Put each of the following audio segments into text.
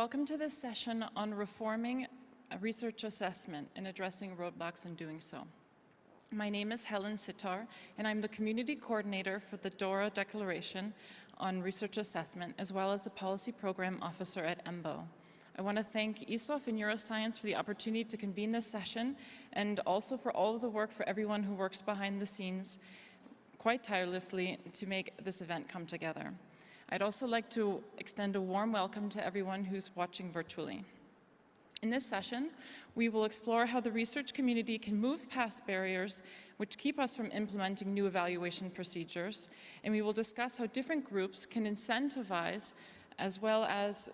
Welcome to this session on reforming research assessment and addressing roadblocks in doing so. My name is Helen Sitar, and I'm the Community Coordinator for the DORA Declaration on Research Assessment, as well as the Policy Program Officer at EMBO. I want to thank ESOF and Neuroscience for the opportunity to convene this session, and also for all of the work for everyone who works behind the scenes quite tirelessly to make this event come together. I'd also like to extend a warm welcome to everyone who's watching virtually. In this session, we will explore how the research community can move past barriers which keep us from implementing new evaluation procedures, and we will discuss how different groups can incentivize as well as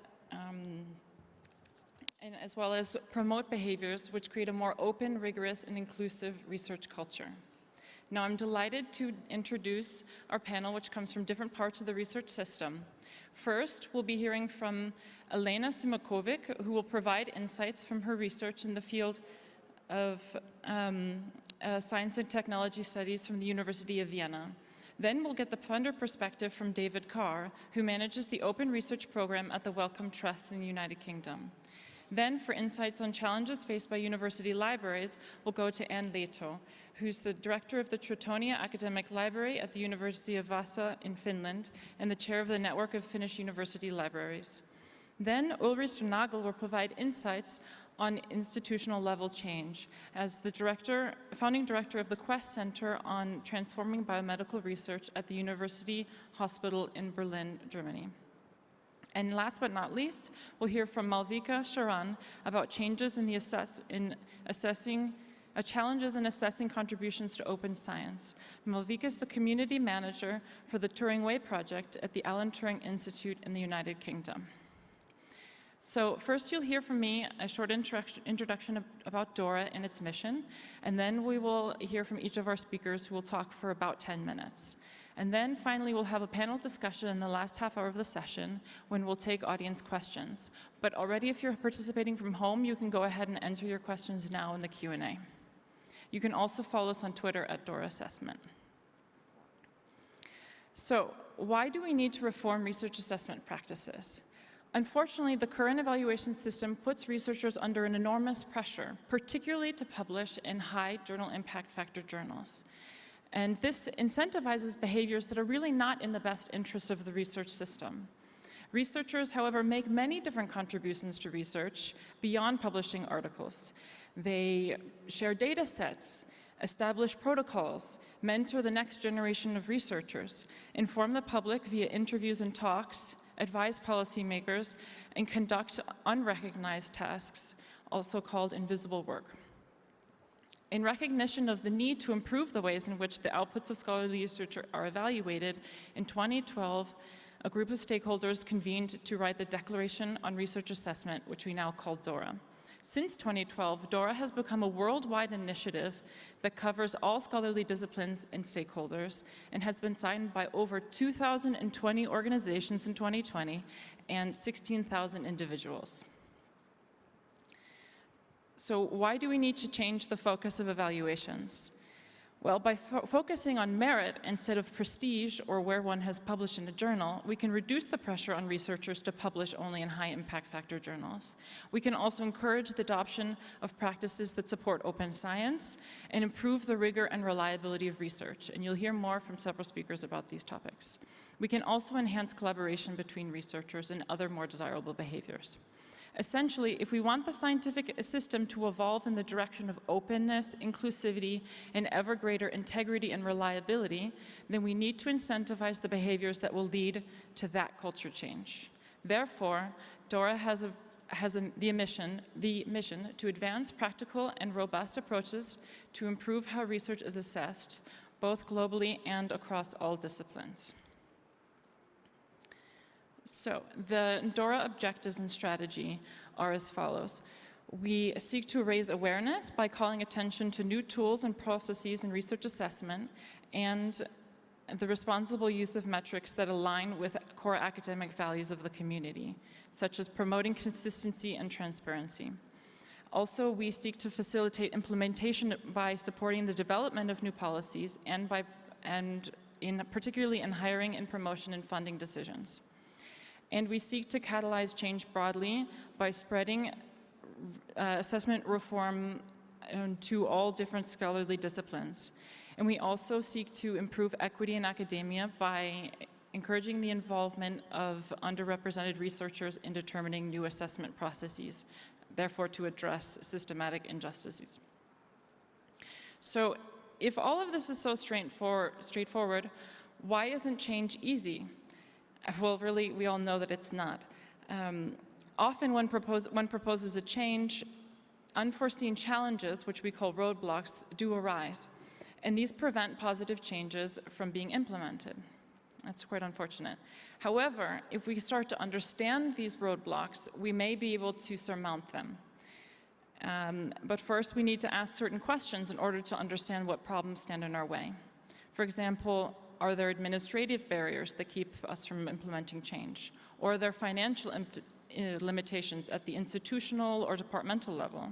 promote behaviors which create a more open, rigorous, and inclusive research culture. Now, I'm delighted to introduce our panel, which comes from different parts of the research system. First, we'll be hearing from Elena Simokovic, who will provide insights from her research in the field of science and technology studies from the University of Vienna. Then we'll get the funder perspective from David Carr, who manages the Open Research Program at the Wellcome Trust in the United Kingdom. Then, for insights on challenges faced by university libraries, we'll go to Ann Leito, who's the director of the Tritonia Academic Library at the University of Vasa in Finland and the chair of the network of Finnish University Libraries. Then Ulrich Nagel will provide insights on institutional level change as the founding director of the Quest Center on Transforming Biomedical Research at the University Hospital in Berlin, Germany. And last but not least, we'll hear from Malvika Sharan about changes in challenges in assessing contributions to open science. Malvika is the community manager for the Turing Way project at the Alan Turing Institute in the United Kingdom. So first you'll hear from me a short introduction about DORA and its mission, and then we will hear from each of our speakers who will talk for about 10 minutes. And then finally we'll have a panel discussion in the last half hour of the session when we'll take audience questions. But already if you're participating from home, you can go ahead and enter your questions now in the Q&A. You can also follow us on Twitter at DORA Assessment. So why do we need to reform research assessment practices? Unfortunately, the current evaluation system puts researchers under an enormous pressure, particularly to publish in high journal impact factor journals. And this incentivizes behaviors that are really not in the best interest of the research system. Researchers, however, make many different contributions to research beyond publishing articles. They share data sets, establish protocols, mentor the next generation of researchers, inform the public via interviews and talks, advise policymakers, and conduct unrecognized tasks, also called invisible work. In recognition of the need to improve the ways in which the outputs of scholarly research are evaluated, in 2012, a group of stakeholders convened to write the Declaration on Research Assessment, which we now call DORA. Since 2012, DORA has become a worldwide initiative that covers all scholarly disciplines and stakeholders and has been signed by over 2,020 organizations in 2020 and 16,000 individuals. So why do we need to change the focus of evaluations? Well, by focusing on merit instead of prestige or where one has published in a journal, we can reduce the pressure on researchers to publish only in high impact factor journals. We can also encourage the adoption of practices that support open science and improve the rigor and reliability of research. And you'll hear more from several speakers about these topics. We can also enhance collaboration between researchers and other more desirable behaviors. Essentially, if we want the scientific system to evolve in the direction of openness, inclusivity, and ever greater integrity and reliability, then we need to incentivize the behaviors that will lead to that culture change. Therefore, DORA has the mission to advance practical and robust approaches to improve how research is assessed, both globally and across all disciplines. So the DORA objectives and strategy are as follows. We seek to raise awareness by calling attention to new tools and processes in research assessment and the responsible use of metrics that align with core academic values of the community, such as promoting consistency and transparency. Also, we seek to facilitate implementation by supporting the development of new policies particularly in hiring and promotion and funding decisions. And we seek to catalyze change broadly by spreading assessment reform to all different scholarly disciplines. And we also seek to improve equity in academia by encouraging the involvement of underrepresented researchers in determining new assessment processes, therefore to address systematic injustices. So if all of this is so straightforward, why isn't change easy? Well, really, we all know that it's not. Often when one proposes a change, unforeseen challenges, which we call roadblocks, do arise. And these prevent positive changes from being implemented. That's quite unfortunate. However, if we start to understand these roadblocks, we may be able to surmount them. But first, we need to ask certain questions in order to understand what problems stand in our way. For example, are there administrative barriers that keep us from implementing change? Or are there financial limitations at the institutional or departmental level?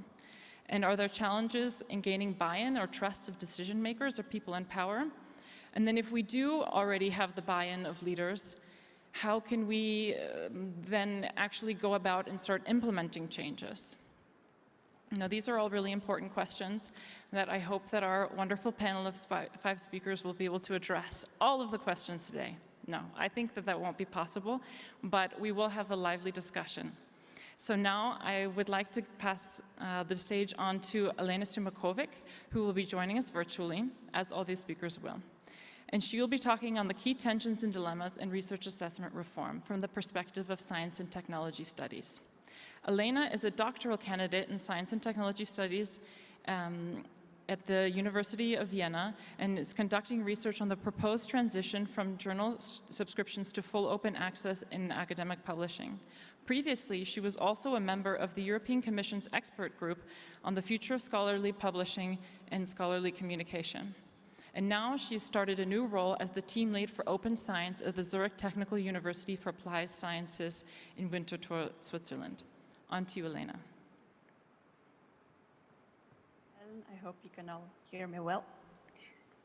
And are there challenges in gaining buy-in or trust of decision makers or people in power? And then if we do already have the buy-in of leaders, how can we then actually go about and start implementing changes? Now, these are all really important questions that I hope that our wonderful panel of 5 speakers will be able to address all of the questions today. No, I think that won't be possible, but we will have a lively discussion. So now I would like to pass the stage on to Elena Sumakovic, who will be joining us virtually, as all these speakers will. And she will be talking on the key tensions and dilemmas in research assessment reform from the perspective of science and technology studies. Elena is a doctoral candidate in science and technology studies at the University of Vienna and is conducting research on the proposed transition from journal subscriptions to full open access in academic publishing. Previously, she was also a member of the European Commission's expert group on the future of scholarly publishing and scholarly communication. And now she's started a new role as the team lead for open science at the Zurich Technical University for Applied Sciences in Winterthur, Switzerland. On to you, Elena. I hope you can all hear me well.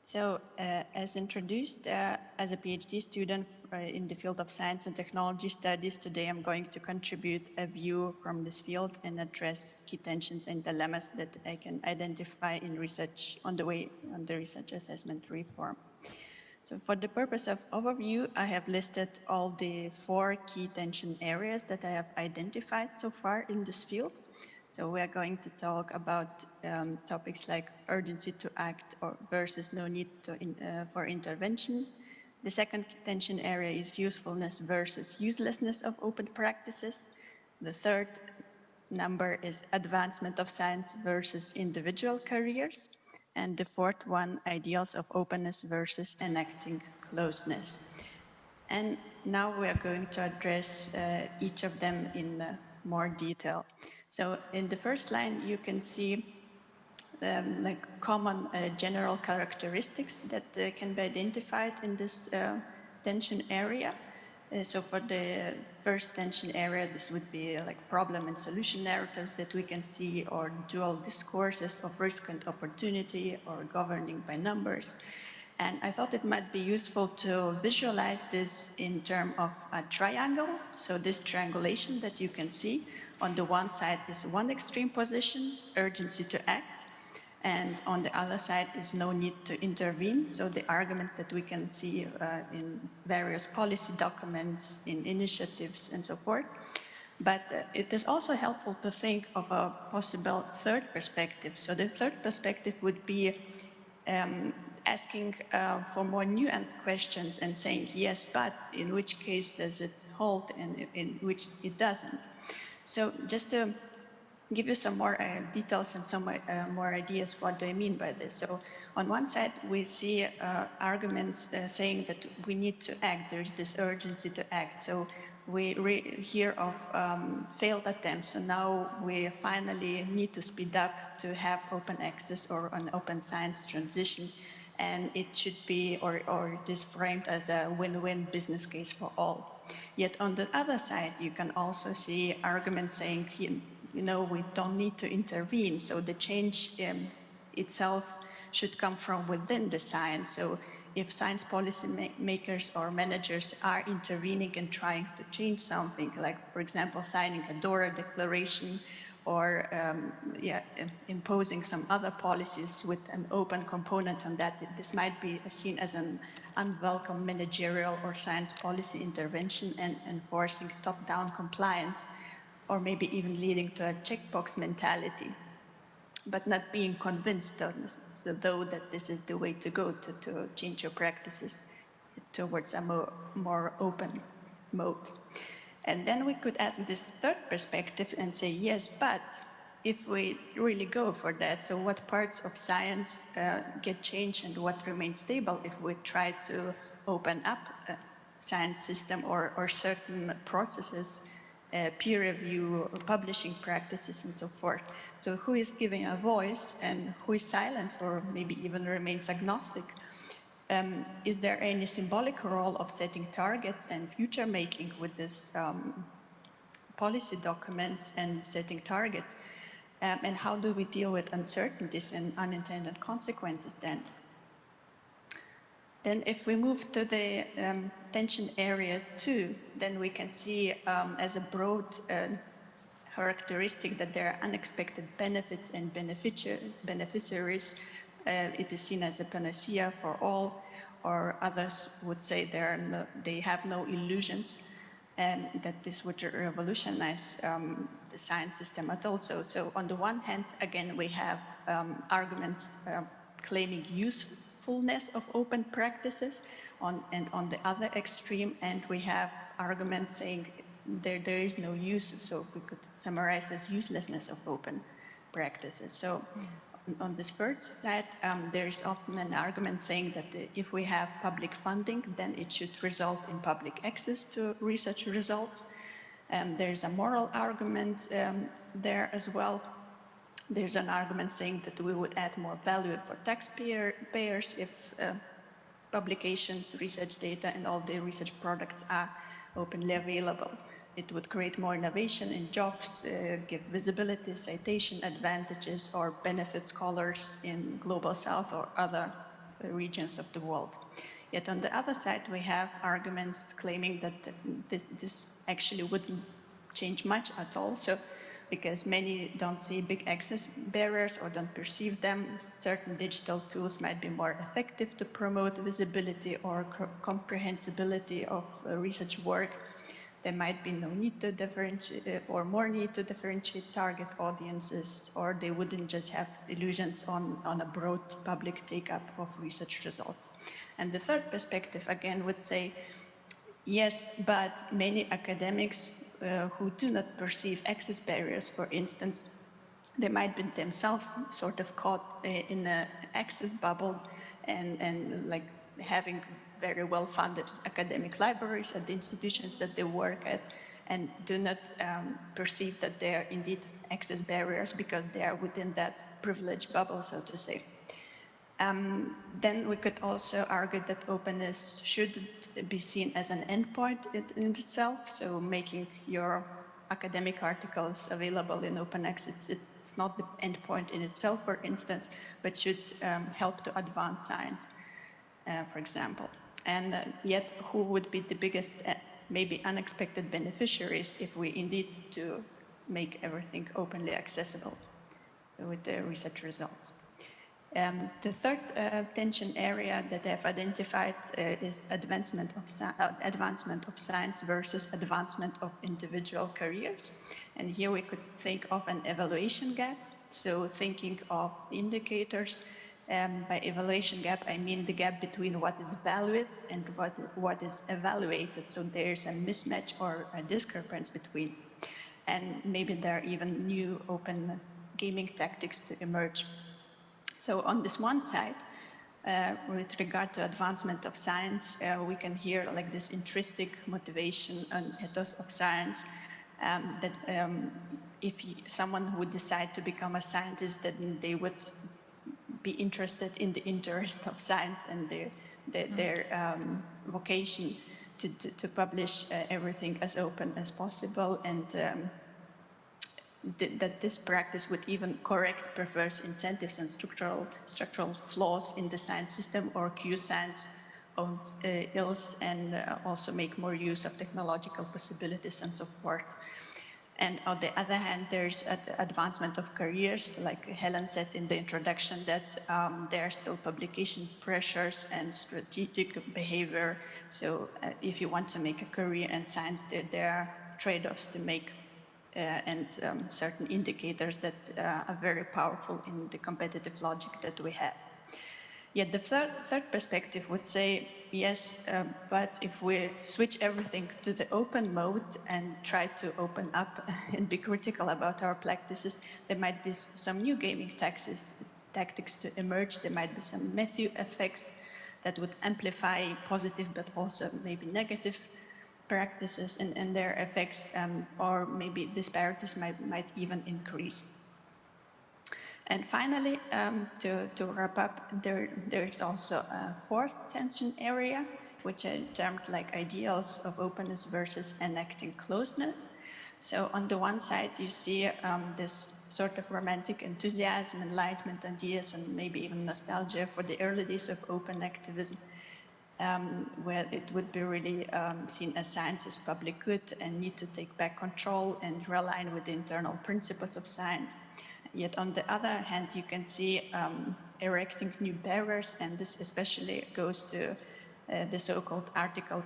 So, as introduced, as a PhD student in the field of science and technology studies, today I'm going to contribute a view from this field and address key tensions and dilemmas that I can identify in research on the research assessment reform. So for the purpose of overview, I have listed all the 4 key tension areas that I have identified so far in this field. So we are going to talk about topics like urgency to act versus no need for intervention. The second tension area is usefulness versus uselessness of open practices. The third number is advancement of science versus individual careers. And the fourth one, ideals of openness versus enacting closeness. And now we are going to address each of them in more detail. So in the first line, you can see like common general characteristics that can be identified in this tension area. So for the first tension area, this would be like problem and solution narratives that we can see, or dual discourses of risk and opportunity, or governing by numbers. And I thought it might be useful to visualize this in terms of a triangle. So this triangulation that you can see, on the one side is one extreme position, urgency to act, and on the other side is no need to intervene. So the arguments that we can see in various policy documents, in initiatives, and so forth. But it is also helpful to think of a possible third perspective. So the third perspective would be asking for more nuanced questions and saying, yes, but in which case does it hold and in which it doesn't. So just to give you some more details and some more ideas, what do I mean by this? So on one side, we see arguments saying that we need to act. There's this urgency to act. So we hear of failed attempts. So now we finally need to speed up to have open access or an open science transition. And it should be, or it is framed as a win-win business case for all. Yet on the other side, you can also see arguments saying, you know, we don't need to intervene. So the change itself should come from within the science. So if science policy makers or managers are intervening and trying to change something, like, for example, signing a DORA declaration or imposing some other policies with an open component on that, this might be seen as an unwelcome managerial or science policy intervention and enforcing top-down compliance, or maybe even leading to a checkbox mentality, but not being convinced though that this is the way to go to change your practices towards a more open mode. And then we could ask this third perspective and say, yes, but if we really go for that, so what parts of science get changed and what remains stable if we try to open up a science system or certain processes, peer review, publishing practices, and so forth. So who is giving a voice and who is silenced or maybe even remains agnostic? Is there any symbolic role of setting targets and future making with this policy documents and setting targets? And how do we deal with uncertainties and unintended consequences then? Then if we move to the tension area 2, then we can see as a broad characteristic that there are unexpected benefits and beneficiaries. It is seen as a panacea for all, or others would say they have no illusions, and that this would revolutionize the science system at all. So on the one hand, again, we have arguments claiming usefulness of open practices, and on the other extreme end, we have arguments saying there is no use, so we could summarize as uselessness of open practices. So on this first side, there is often an argument saying that if we have public funding, then it should result in public access to research results. There's a moral argument there as well. There's an argument saying that we would add more value for taxpayers if publications, research data, and all the research products are openly available. It would create more innovation in jobs, give visibility, citation advantages, or benefit scholars in Global South or other regions of the world. Yet on the other side, we have arguments claiming that this actually wouldn't change much at all. So, because many don't see big access barriers or don't perceive them, certain digital tools might be more effective to promote visibility or comprehensibility of research work. There might be no need to differentiate or more need to differentiate target audiences, or they wouldn't just have illusions on a broad public take-up of research results. And the third perspective, again, would say, yes, but many academics who do not perceive access barriers, for instance, they might be themselves sort of caught in an access bubble and like having very well-funded academic libraries at the institutions that they work at, and do not perceive that there are indeed access barriers because they are within that privileged bubble, so to say. Then we could also argue that openness shouldn't be seen as an endpoint in itself, so making your academic articles available in open access, it's not the endpoint in itself, for instance, but should help to advance science, for example. And yet, who would be the biggest, maybe unexpected beneficiaries if we indeed to make everything openly accessible with the research results? The third tension area that I've identified is advancement of science versus advancement of individual careers. And here we could think of an evaluation gap. So thinking of indicators. By evaluation gap, I mean the gap between what is valued and what is evaluated. So there's a mismatch or a discrepancy between. And maybe there are even new open gaming tactics to emerge. So on this one side, with regard to advancement of science, we can hear like this intrinsic motivation and ethos of science, that if someone would decide to become a scientist, then they would be interested in the interest of science and their vocation to publish everything as open as possible, and that this practice would even correct perverse incentives and structural flaws in the science system, or cue science own ills and also make more use of technological possibilities and so forth. And on the other hand, there's advancement of careers, like Helen said in the introduction, that there are still publication pressures and strategic behavior. So if you want to make a career in science, there are trade-offs to make and certain indicators that are very powerful in the competitive logic that we have. Yet the third perspective would say, yes, but if we switch everything to the open mode and try to open up and be critical about our practices, there might be some new gaming tactics to emerge. There might be some Matthew effects that would amplify positive but also maybe negative practices and their effects, or maybe disparities might even increase. And finally, to wrap up, there's also a fourth tension area, which I termed like ideals of openness versus enacting closeness. So on the one side, you see this sort of romantic enthusiasm, enlightenment, ideas, and maybe even nostalgia for the early days of open activism, where it would be really seen as science as public good and need to take back control and realign with the internal principles of science. Yet on the other hand, you can see erecting new barriers, and this especially goes to the so-called article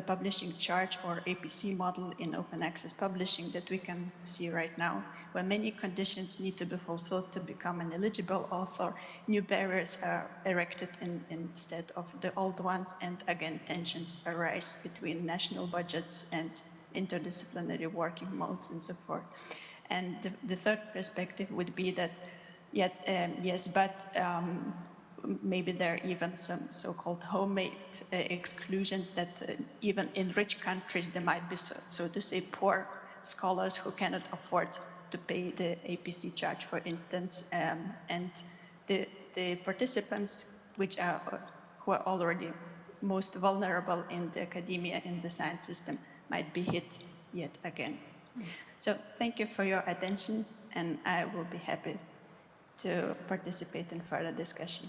publishing charge or APC model in open access publishing that we can see right now, where many conditions need to be fulfilled to become an eligible author. New barriers are erected instead of the old ones, and again, tensions arise between national budgets and interdisciplinary working modes and so forth. And the third perspective would be that, yes, but maybe there are even some so-called homemade exclusions that even in rich countries, there might be, so to say, poor scholars who cannot afford to pay the APC charge, for instance, and the participants who are already most vulnerable in the academia, in the science system, might be hit yet again. So thank you for your attention, and I will be happy to participate in further discussion.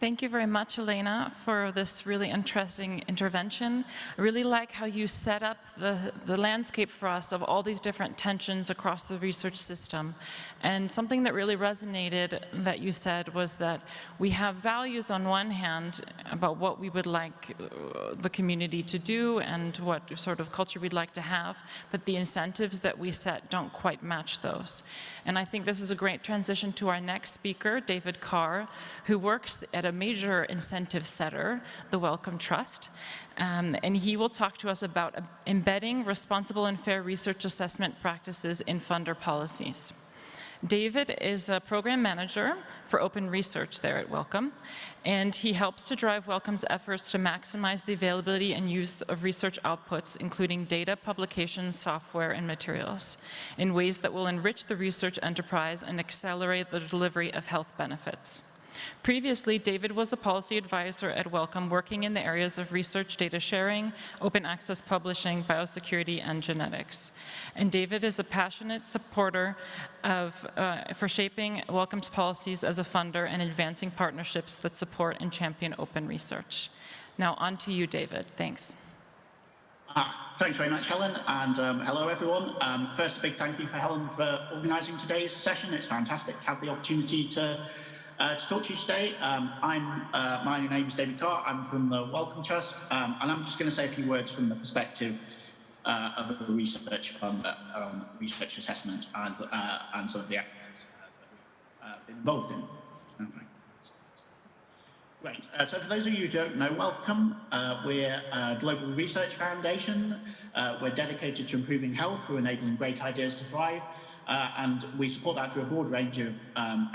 Thank you very much, Elena, for this really interesting intervention. I really like how you set up the landscape for us of all these different tensions across the research system. And something that really resonated that you said was that we have values on one hand about what we would like the community to do and what sort of culture we'd like to have, but the incentives that we set don't quite match those. And I think this is a great transition to our next speaker, David Carr, who works at a major incentive setter, the Wellcome Trust. And he will talk to us about embedding responsible and fair research assessment practices in funder policies. David is a program manager for open research there at Wellcome, and he helps to drive Wellcome's efforts to maximize the availability and use of research outputs, including data, publications, software, and materials, in ways that will enrich the research enterprise and accelerate the delivery of health benefits. Previously, David was a policy advisor at Wellcome, working in the areas of research data sharing, open access publishing, biosecurity, and genetics. And David is a passionate supporter for shaping Wellcome's policies as a funder and advancing partnerships that support and champion open research. Now on to you, David. Thanks. Thanks very much, Helen, and hello, everyone. First, a big thank you for Helen for organising today's session. It's fantastic to have the opportunity to talk to you today. My name is David Carr. I'm from the Wellcome Trust, and I'm just going to say a few words from the perspective of a research fund on research assessment and some of the activities that we've been involved in. Okay. Great. So for those of you who don't know Wellcome, we're a global research foundation. We're dedicated to improving health through enabling great ideas to thrive. And we support that through a broad range of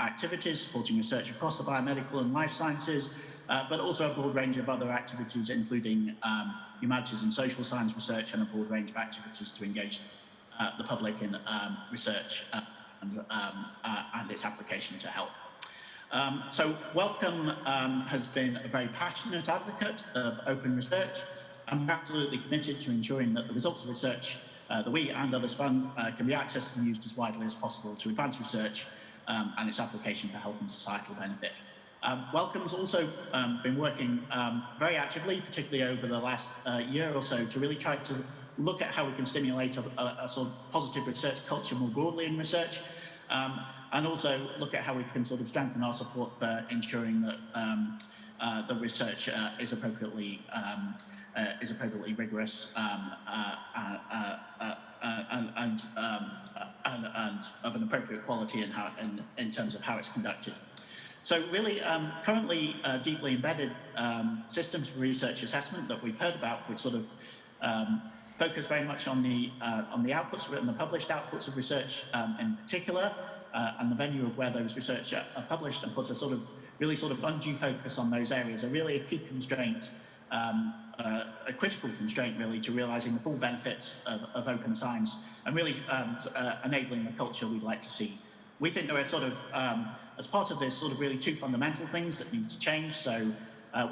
activities, supporting research across the biomedical and life sciences, but also a broad range of other activities, including humanities and social science research, and a broad range of activities to engage the public in research and its application to health. So Wellcome has been a very passionate advocate of open research, and we're absolutely committed to ensuring that the results of research that we and others fund can be accessed and used as widely as possible to advance research and its application for health and societal benefit. Welcome's also been working very actively, particularly over the last year or so, to really try to look at how we can stimulate a sort of positive research culture more broadly in research, and also look at how we can sort of strengthen our support for ensuring that the research is appropriately rigorous and of an appropriate quality in terms of how it's conducted. So really, currently deeply embedded systems for research assessment that we've heard about, which sort of focus very much on the outputs, and the published outputs of research in particular, and the venue of where those research are published, and put a sort of really sort of undue focus on those areas are really a key constraint, a critical constraint really to realising the full benefits of open science and really enabling the culture we'd like to see. We think there are sort of, as part of this, sort of really two fundamental things that need to change. So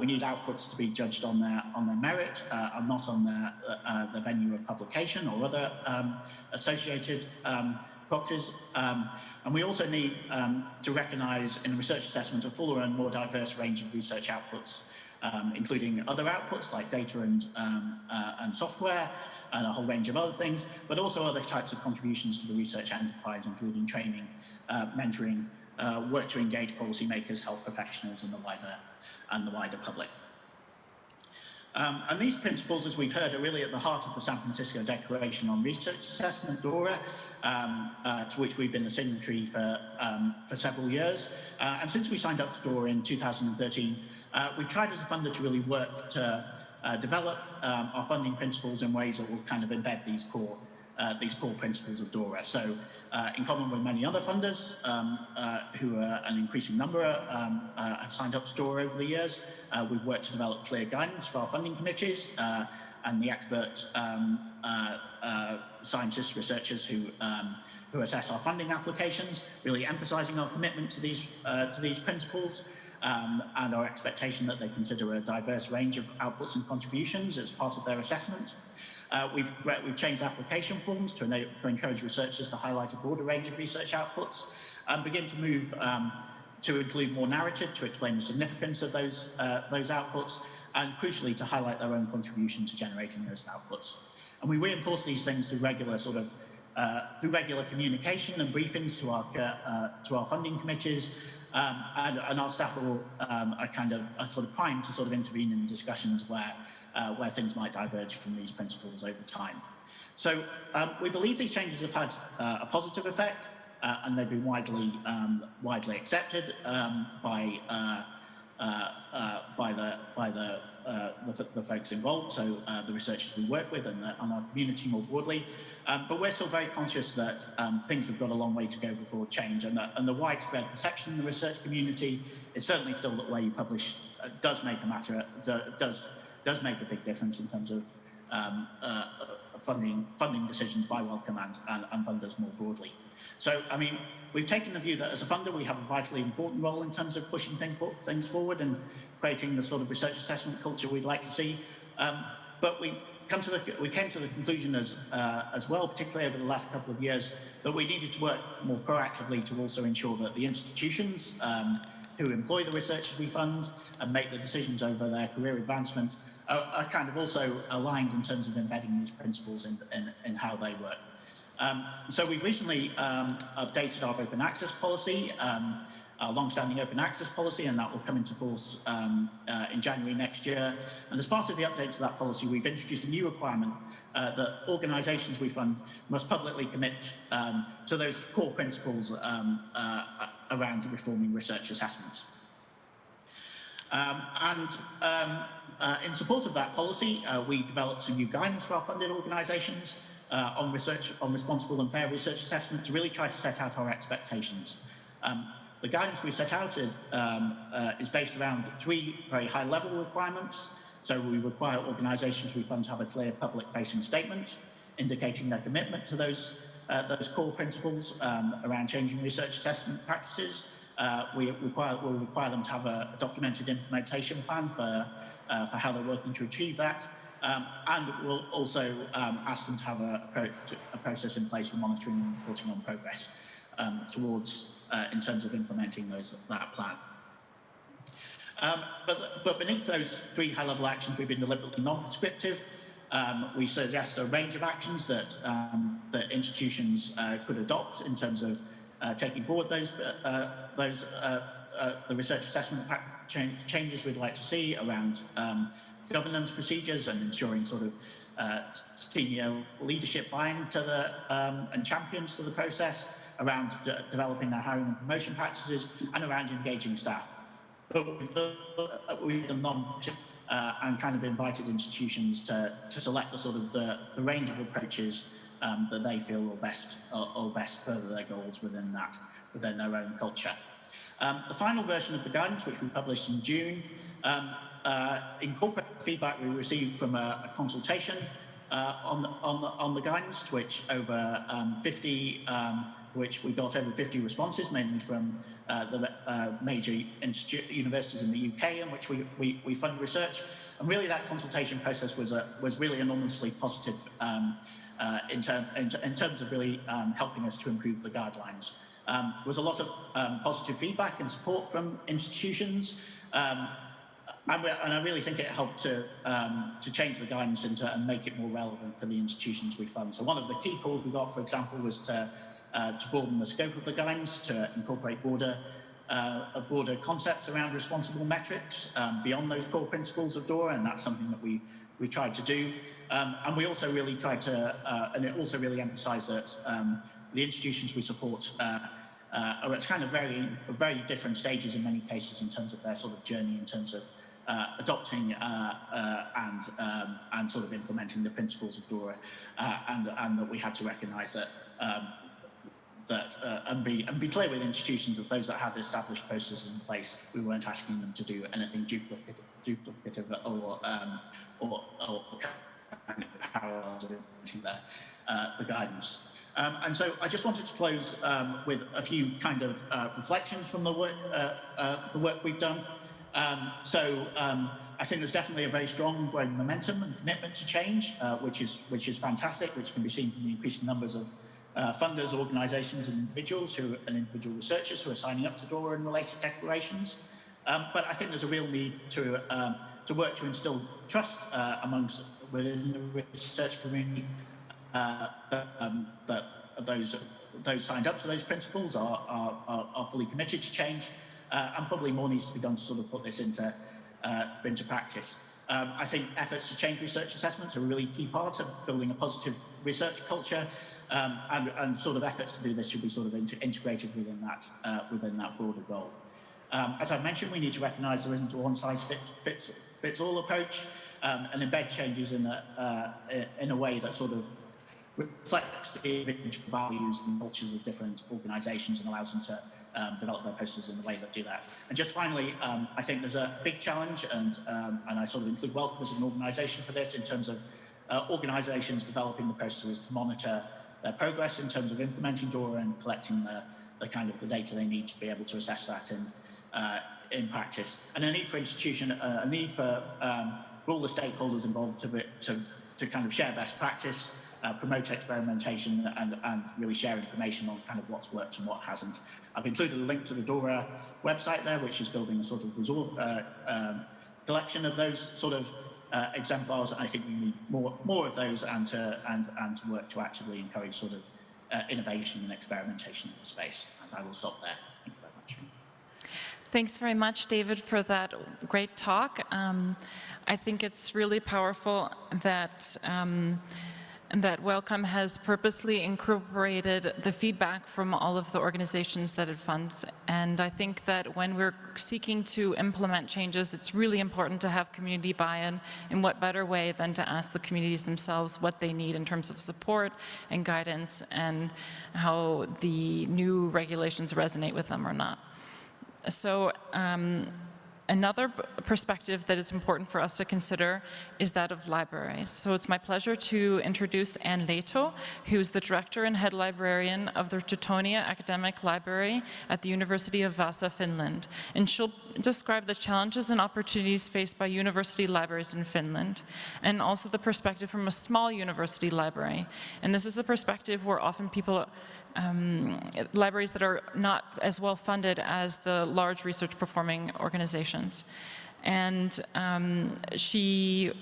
we need outputs to be judged on their merit and not on the venue of publication or other associated proxies. And we also need to recognise in research assessment a fuller and more diverse range of research outputs, including other outputs like data and software and a whole range of other things, but also other types of contributions to the research enterprise, including training, mentoring, work to engage policymakers, health professionals, and the wider public. And these principles, as we've heard, are really at the heart of the San Francisco Declaration on Research Assessment, DORA, to which we've been a signatory for several years. And since we signed up to DORA in 2013, we've tried as a funder to really work to develop our funding principles in ways that will kind of embed these core principles of DORA. So in common with many other funders, who are an increasing number have signed up to DORA over the years, we've worked to develop clear guidance for our funding committees and the expert scientists, researchers who assess our funding applications, really emphasising our commitment to these principles and our expectation that they consider a diverse range of outputs and contributions as part of their assessment. We've changed application forms to encourage researchers to highlight a broader range of research outputs and begin to move to include more narrative to explain the significance of those outputs and, crucially, to highlight their own contribution to generating those outputs. And we reinforce these things through regular communication and briefings to our funding committees, and our staff are sort of primed to sort of intervene in discussions where things might diverge from these principles over time. So we believe these changes have had a positive effect, and they've been widely accepted by the folks involved, so the researchers we work with and our community more broadly. But we're still very conscious that things have got a long way to go before change, and the widespread perception in the research community is certainly still that the way you publish does make a big difference in terms of funding decisions by Wellcome and funders more broadly. So, I mean, we've taken the view that as a funder we have a vitally important role in terms of pushing things forward and creating the sort of research assessment culture we'd like to see. But we came to the conclusion as well, particularly over the last couple of years, that we needed to work more proactively to also ensure that the institutions who employ the researchers we fund and make the decisions over their career advancement are kind of also aligned in terms of embedding these principles in how they work. So we've recently updated our open access policy, our long-standing open access policy, and that will come into force in January next year. And as part of the update to that policy, we've introduced a new requirement that organisations we fund must publicly commit to those core principles around reforming research assessments. In support of that policy, we developed some new guidance for our funded organisations on responsible and fair research assessment to really try to set out our expectations. The guidance we set out is based around three very high-level requirements. So we require organisations we fund to have a clear public-facing statement indicating their commitment to those core principles around changing research assessment practices. We'll require them to have a documented implementation plan for how they're working to achieve that. And we'll also ask them to have a process in place for monitoring and reporting on progress in terms of implementing that plan. But beneath those 3 high-level actions, we've been deliberately non-prescriptive. We suggest a range of actions that institutions could adopt in terms of taking forward the research assessment changes we'd like to see around governance procedures and ensuring sort of senior leadership buy-in to and champions to the process, around developing their hiring and promotion practices, and around engaging staff. But we've done and kind of invited institutions to select the sort of the range of approaches that they feel will best further their goals within their own culture. The final version of the guidance, which we published in June, incorporates feedback we received from a consultation on the guidance, to which we got over 50 responses, mainly from the major universities in the UK in which we fund research. And really that consultation process was really enormously positive in terms of really helping us to improve the guidelines. There was a lot of positive feedback and support from institutions, and I really think it helped to change the guidance and make it more relevant for the institutions we fund. So one of the key calls we got, for example, was to broaden the scope of the guidance, to incorporate broader concepts around responsible metrics beyond those core principles of DORA, and that's something that we tried to do. And we also really tried to, and it also really emphasised that the institutions we support are at kind of very different stages in many cases in terms of their sort of journey, in terms of adopting and sort of implementing the principles of DORA, and that we had to recognise that and be clear with institutions that those that had established processes in place, we weren't asking them to do anything duplicative or kind of parallel to the guidance. And so I just wanted to close with a few kind of reflections from the work we've done. I think there's definitely a very strong growing momentum and commitment to change, which is fantastic, which can be seen from the increasing numbers of funders, organisations and individual researchers who are signing up to DORA and related declarations. But I think there's a real need to work to instill trust within the research community that those signed up to those principles are fully committed to change, and probably more needs to be done to sort of put this into practice. I think efforts to change research assessments are a really key part of building a positive research culture, and sort of efforts to do this should be sort of integrated within that broader goal. As I've mentioned, we need to recognise there isn't a one-size-fits-all approach, and embed changes in a way that sort of reflects the individual values and cultures of different organisations and allows them to develop their processes in the way that do that. And just finally, I think there's a big challenge, and I sort of include Welcome as an organisation for this, in terms of organisations developing the processes to monitor their progress in terms of implementing DORA and collecting the kind of the data they need to be able to assess that in practice. And a need for a need for all the stakeholders involved to kind of share best practice, promote experimentation, and really share information on kind of what's worked and what hasn't. I've included a link to the DORA website there, which is building a sort of resource collection of those sort of exemplars. I think we need more of those, and to work to actively encourage sort of innovation and experimentation in the space. And I will stop there. Thank you very much. Thanks very much, David, for that great talk. I think it's really powerful that Welcome has purposely incorporated the feedback from all of the organizations that it funds. And I think that when we're seeking to implement changes, it's really important to have community buy-in. In what better way than to ask the communities themselves what they need in terms of support and guidance, and how the new regulations resonate with them or not. So another perspective that is important for us to consider is that of libraries. So it's my pleasure to introduce Ann Leito, who's the director and head librarian of the Teutonia Academic Library at the University of Vasa, Finland. And she'll describe the challenges and opportunities faced by university libraries in Finland, and also the perspective from a small university library. And this is a perspective where often people libraries that are not as well funded as the large research performing organizations. And she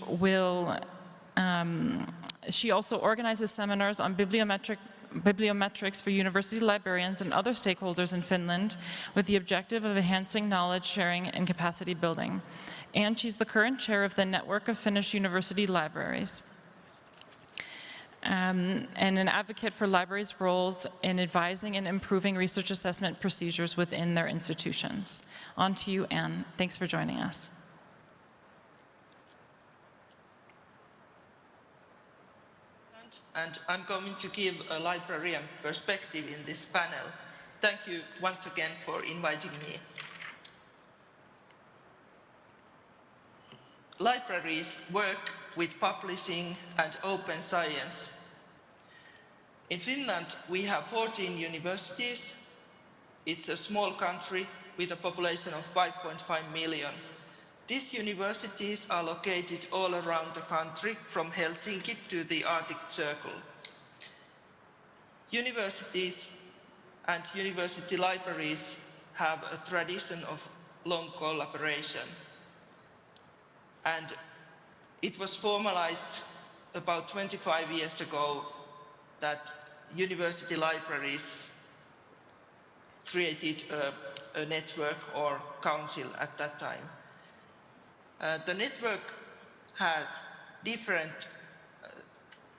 also organizes seminars on bibliometrics for university librarians and other stakeholders in Finland with the objective of enhancing knowledge sharing and capacity building. And she's the current chair of the network of Finnish University Libraries. And an advocate for libraries' roles in advising and improving research assessment procedures within their institutions. On to you, Anne. Thanks for joining us. And I'm going to give a librarian perspective in this panel. Thank you once again for inviting me. Libraries work with publishing and open science. In Finland, we have 14 universities. It's a small country with a population of 5.5 million. These universities are located all around the country, from Helsinki to the Arctic Circle. Universities and university libraries have a tradition of long collaboration. And it was formalized about 25 years ago that university libraries created a network or council at that time. The network has different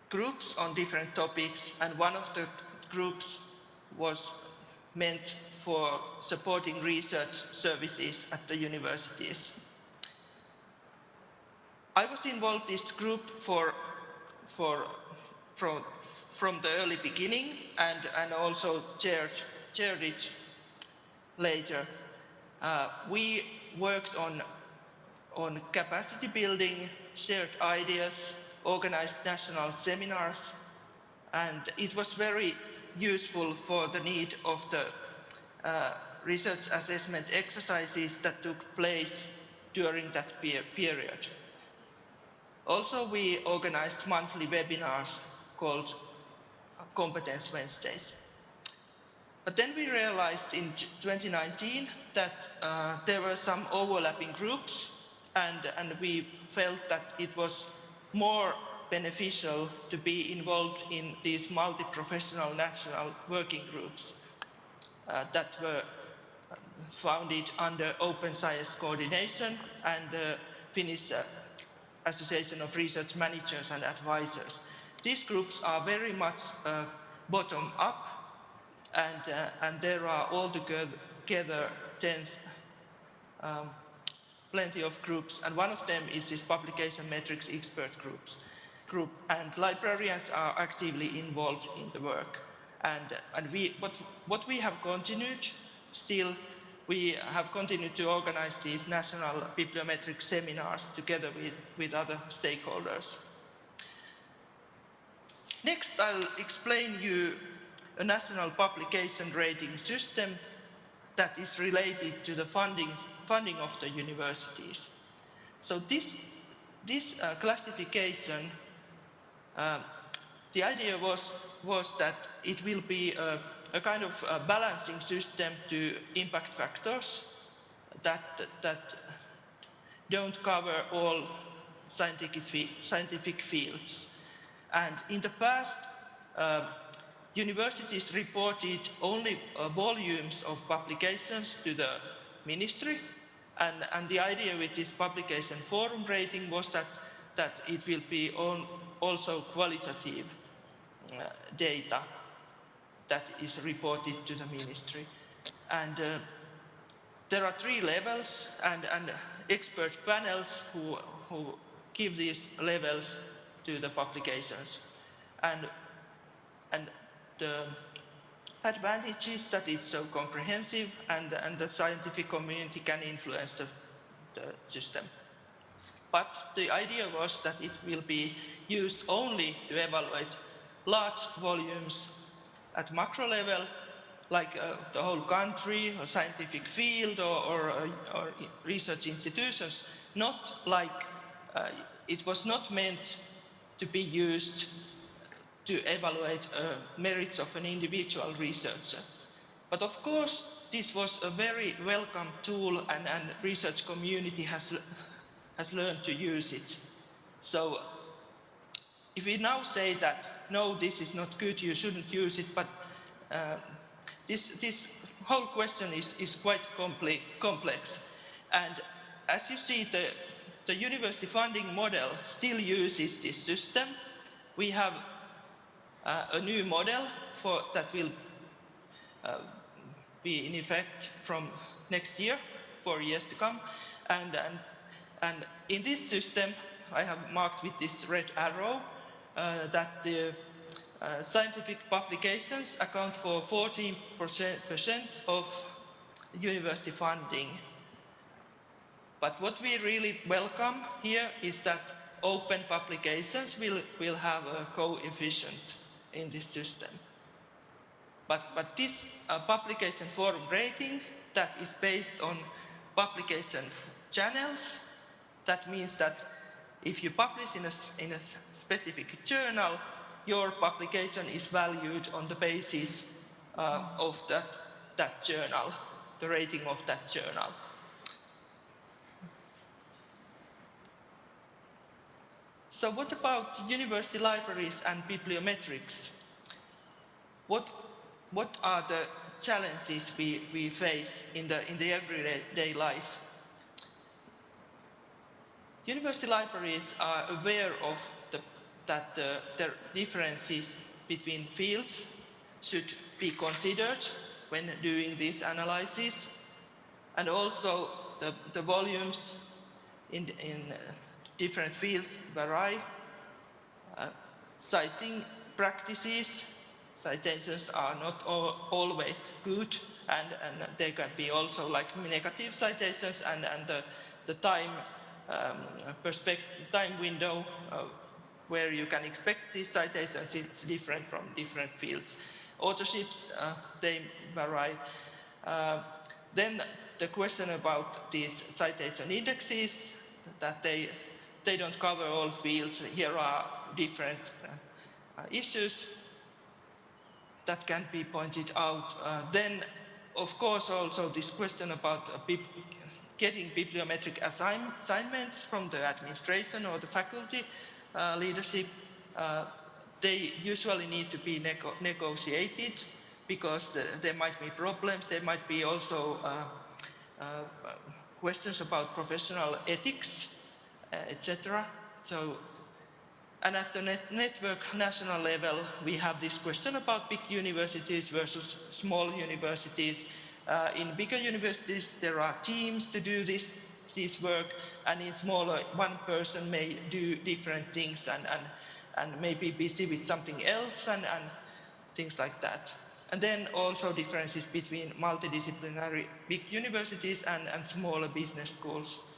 groups on different topics, and one of the groups was meant for supporting research services at the universities. I was involved in this group from the early beginning and also chaired it later. We worked on capacity building, shared ideas, organized national seminars, and it was very useful for the need of the research assessment exercises that took place during that period. Also, we organized monthly webinars called Competence Wednesdays. But then we realized in 2019 that there were some overlapping groups, and we felt that it was more beneficial to be involved in these multi-professional national working groups that were founded under Open Science Coordination and the Finnish Association of Research Managers and Advisors. These groups are very much bottom-up, and there are altogether plenty of groups, and one of them is this publication metrics expert group, and librarians are actively involved in the work. And what we have continued still, we have continued to organize these national bibliometric seminars together with other stakeholders. Next, I'll explain you a national publication rating system that is related to the funding of the universities. So this classification, the idea was that it will be a kind of a balancing system to impact factors that don't cover all scientific fields. And in the past, universities reported only volumes of publications to the ministry, and the idea with this publication forum rating was that it will be also qualitative data that is reported to the ministry. And there are 3 levels and expert panels who give these levels to the publications. And the advantage is that it's so comprehensive and the scientific community can influence the system. But the idea was that it will be used only to evaluate large volumes at macro level, like the whole country or scientific field or research institutions, not like, it was not meant to be used to evaluate merits of an individual researcher. But of course, this was a very welcome tool, and research community has learned to use it. So if we now say that, no, this is not good, you shouldn't use it, but this whole question is quite complex. And as you see, the university funding model still uses this system. We have a new model that will be in effect from next year, 4 years to come. And in this system, I have marked with this red arrow that the scientific publications account for 14% of university funding. But what we really welcome here is that open publications will have a coefficient in this system. But this publication forum rating that is based on publication channels, that means that if you publish in a specific journal, your publication is valued on the basis of that journal, the rating of that journal. So what about university libraries and bibliometrics? What are the challenges we face in the everyday life? University libraries are aware of that the differences between fields should be considered when doing this analysis, and also the volumes in different fields vary. Citing practices, citations are not always good, and there can be also like negative citations, and the time window where you can expect these citations is different from different fields. Authorships, they vary. Then the question about these citation indexes, that they don't cover all fields. Here are different issues that can be pointed out. Then, of course, also this question about getting bibliometric assignments from the administration or the faculty leadership. They usually need to be negotiated, because there might be problems. There might be also questions about professional ethics, etc. So, and at the network national level, we have this question about big universities versus small universities. In bigger universities, there are teams to do this work, and in smaller, one person may do different things and may be busy with something else and things like that. And then also differences between multidisciplinary big universities and smaller business schools.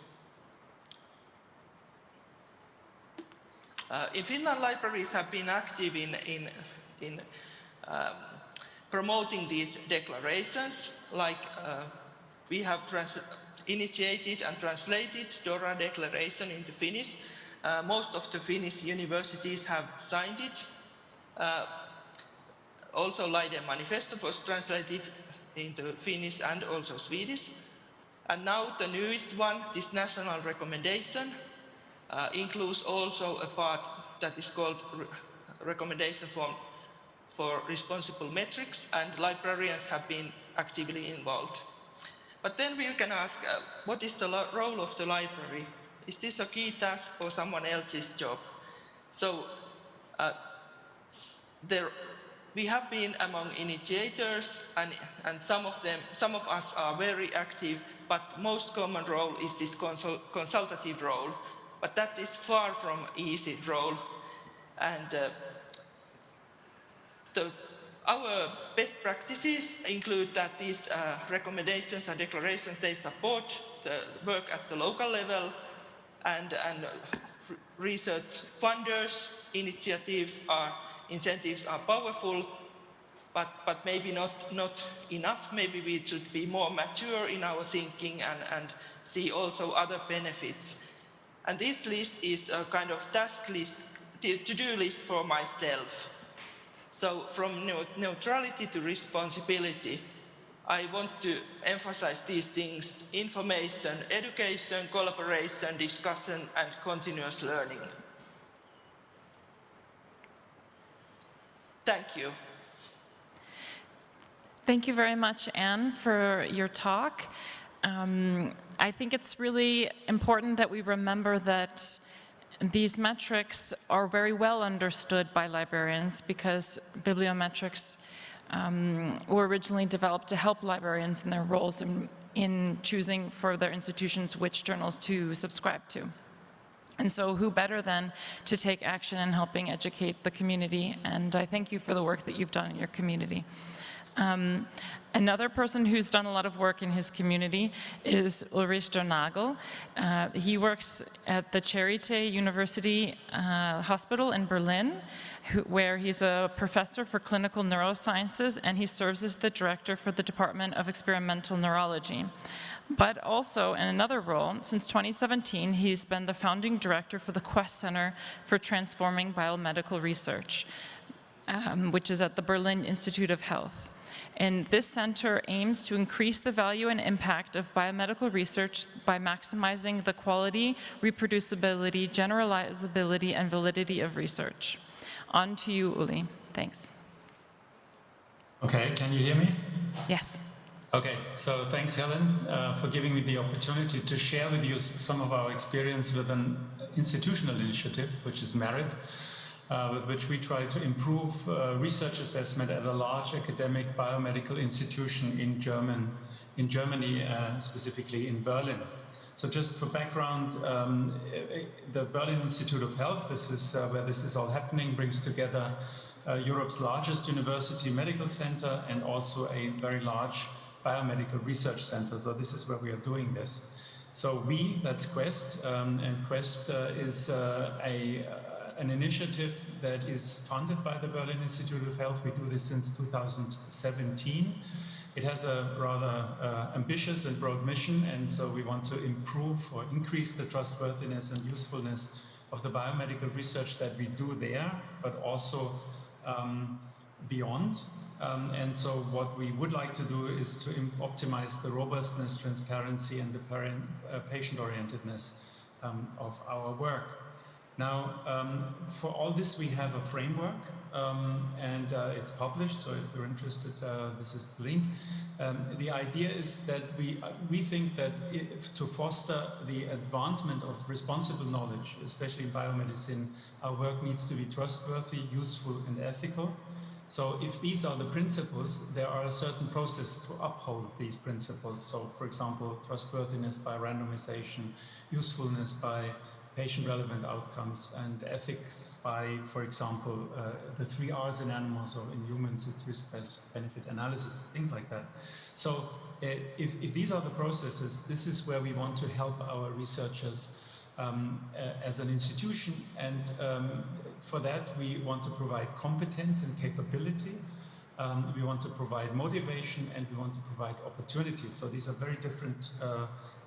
In Finland, libraries have been active in promoting these declarations, like we have initiated and translated DORA declaration into Finnish. Most of the Finnish universities have signed it. Also, Leiden Manifesto was translated into Finnish and also Swedish. And now the newest one, this national recommendation, includes also a part that is called recommendation for responsible metrics, and librarians have been actively involved. But then we can ask, what is the role of the library? Is this a key task or someone else's job? So we have been among initiators, and some of us are very active, but most common role is this consultative role. But that is far from easy role. And our best practices include that these recommendations and declarations, they support the work at the local level, and research funders' incentives are powerful, but maybe not enough. Maybe we should be more mature in our thinking and see also other benefits. And this list is a kind of task list, to-do list for myself. So from neutrality to responsibility, I want to emphasize these things: information, education, collaboration, discussion, and continuous learning. Thank you. Thank you very much, Anne, for your talk. I think it's really important that we remember that these metrics are very well understood by librarians, because bibliometrics were originally developed to help librarians in their roles in choosing for their institutions which journals to subscribe to. And so who better than to take action in helping educate the community? And I thank you for the work that you've done in your community. Another person who's done a lot of work in his community is Ulrich Nagel. He works at the Charité University Hospital in Berlin, where he's a professor for clinical neurosciences, and he serves as the director for the Department of Experimental Neurology. But also, in another role, since 2017, he's been the founding director for the Quest Center for Transforming Biomedical Research, which is at the Berlin Institute of Health. And this center aims to increase the value and impact of biomedical research by maximizing the quality, reproducibility, generalizability, and validity of research. On to you, Uli. Thanks. Okay, can you hear me? Yes. Okay, so thanks, Helen, for giving me the opportunity to share with you some of our experience with an institutional initiative, which is MERIT, with which we try to improve research assessment at a large academic biomedical institution in Germany, specifically in Berlin. So just for background, the Berlin Institute of Health, this is where this is all happening, brings together Europe's largest university medical center and also a very large biomedical research center. So this is where we are doing this. So we, that's Quest, and Quest is an initiative that is funded by the Berlin Institute of Health. We do this since 2017. It has a rather ambitious and broad mission, and so we want to improve or increase the trustworthiness and usefulness of the biomedical research that we do there, but also beyond. And so what we would like to do is to optimize the robustness, transparency, and the patient-orientedness of our work. Now, for all this, we have a framework, and it's published, so if you're interested, this is the link. The idea is that we think that to foster the advancement of responsible knowledge, especially in biomedicine, our work needs to be trustworthy, useful, and ethical. So if these are the principles, there are a certain process to uphold these principles. So, for example, trustworthiness by randomization, usefulness by patient-relevant outcomes, and ethics by, for example, the 3 R's in animals, or in humans, it's risk-benefit analysis, things like that. So if these are the processes, this is where we want to help our researchers as an institution, and for that we want to provide competence and capability, we want to provide motivation, and we want to provide opportunity. So these are very different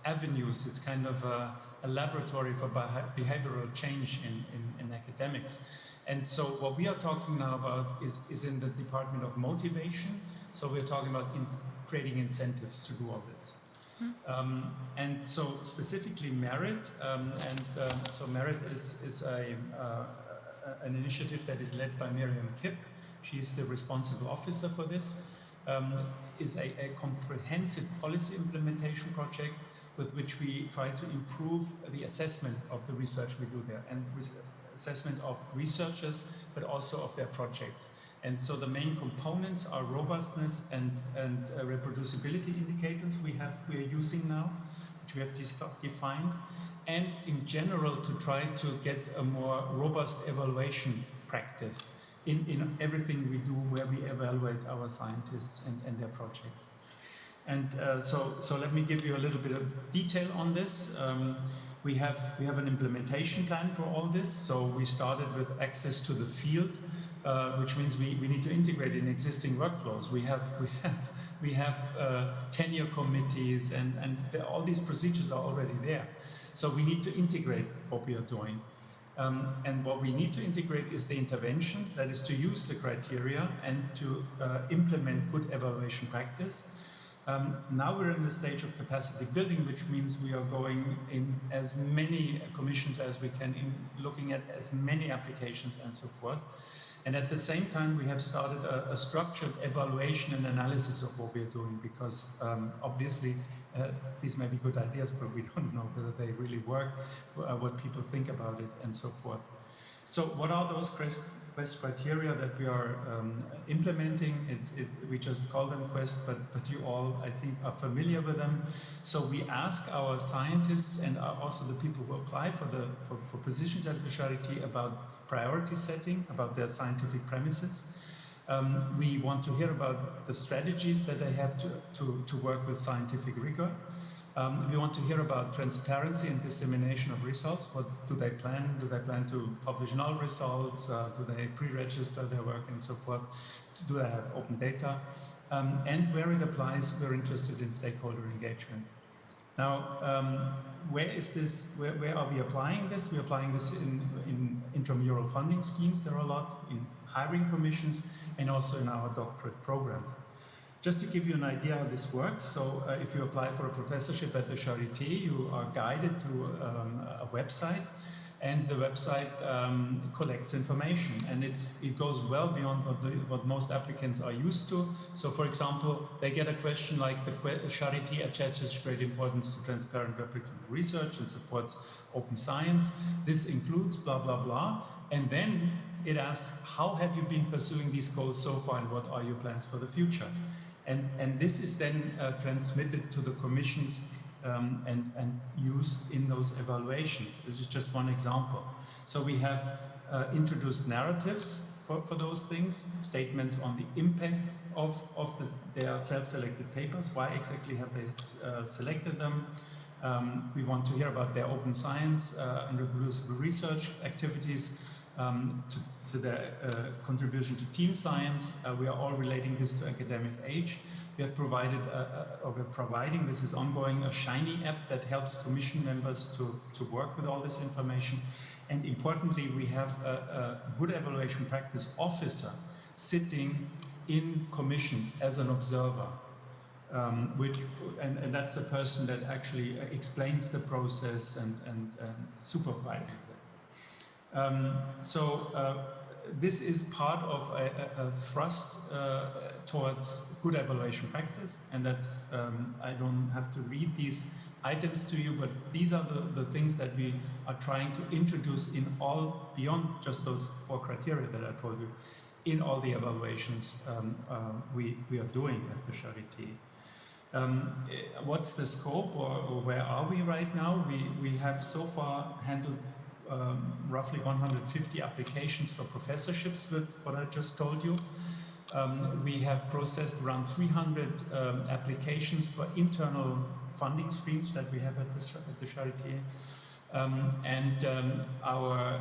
avenues. It's kind of a laboratory for behavioral change in academics. And so what we are talking now about is in the department of motivation. So we're talking about creating incentives to do all this. And so specifically MERIT, so MERIT is an initiative that is led by Miriam Kipp. She's the responsible officer for this. Is a comprehensive policy implementation project with which we try to improve the assessment of the research we do there, and assessment of researchers, but also of their projects. And so the main components are robustness and reproducibility indicators we are using now, which we have defined, and in general to try to get a more robust evaluation practice in everything we do, where we evaluate our scientists and their projects. And so let me give you a little bit of detail on this. We have an implementation plan for all this. So we started with access to the field, which means we need to integrate in existing workflows. We have tenure committees, and all these procedures are already there. So we need to integrate what we are doing. And what we need to integrate is the intervention, that is to use the criteria and to implement good evaluation practice. Now we're in the stage of capacity building, which means we are going in as many commissions as we can, in looking at as many applications and so forth. And at the same time, we have started a structured evaluation and analysis of what we're doing, because obviously these may be good ideas, but we don't know whether they really work, what people think about it, and so forth. So what are those Quest criteria that we are implementing? We just call them Quest, but you all, I think, are familiar with them. So we ask our scientists and also the people who apply for positions at the Charité about priority setting, about their scientific premises. We want to hear about the strategies that they have to work with scientific rigor. We want to hear about transparency and dissemination of results. What do they plan? Do they plan to publish null results? Do they pre-register their work and so forth? Do they have open data? And where it applies, we're interested in stakeholder engagement. Now, where is this? Where are we applying this? We're applying this in intramural funding schemes. There are a lot in hiring commissions and also in our doctorate programs. Just to give you an idea how this works, so if you apply for a professorship at the Charité, you are guided to a website, and the website collects information, and it goes well beyond what most applicants are used to. So, for example, they get a question like the Charité attaches great importance to transparent replicable research and supports open science. This includes blah, blah, blah. And then it asks, how have you been pursuing these goals so far, and what are your plans for the future? And this is then transmitted to the commissions and used in those evaluations. This is just one example. So we have introduced narratives for those things, statements on the impact of their self-selected papers, why exactly have they selected them. We want to hear about their open science and reproducible research activities, to their contribution to team science. We are all relating this to academic age. We have provided, or we're providing, this is ongoing, a Shiny app that helps commission members to work with all this information. And importantly, we have a good evaluation practice officer sitting in commissions as an observer, and that's a person that actually explains the process and supervises it. This is part of a thrust towards good evaluation practice, and that's, I don't have to read these items to you, but these are the things that we are trying to introduce in all, beyond just those 4 criteria that I told you, in all the evaluations we are doing at the Charité. What's the scope, or where are we right now? We have so far handled roughly 150 applications for professorships with what I just told you. We have processed around 300 applications for internal funding streams that we have at the Charité. Our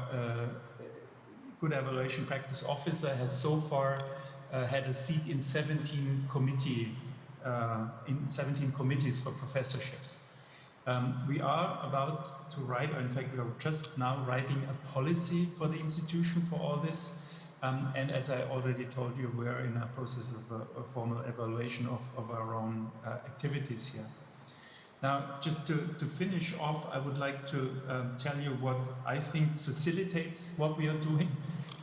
good evaluation practice officer has so far had a seat in 17 committees for professorships. We are about to write, or in fact we are just now writing a policy for the institution for all this. And as I already told you, we are in a process of a formal evaluation of our own activities here. Now, just to finish off, I would like to tell you what I think facilitates what we are doing.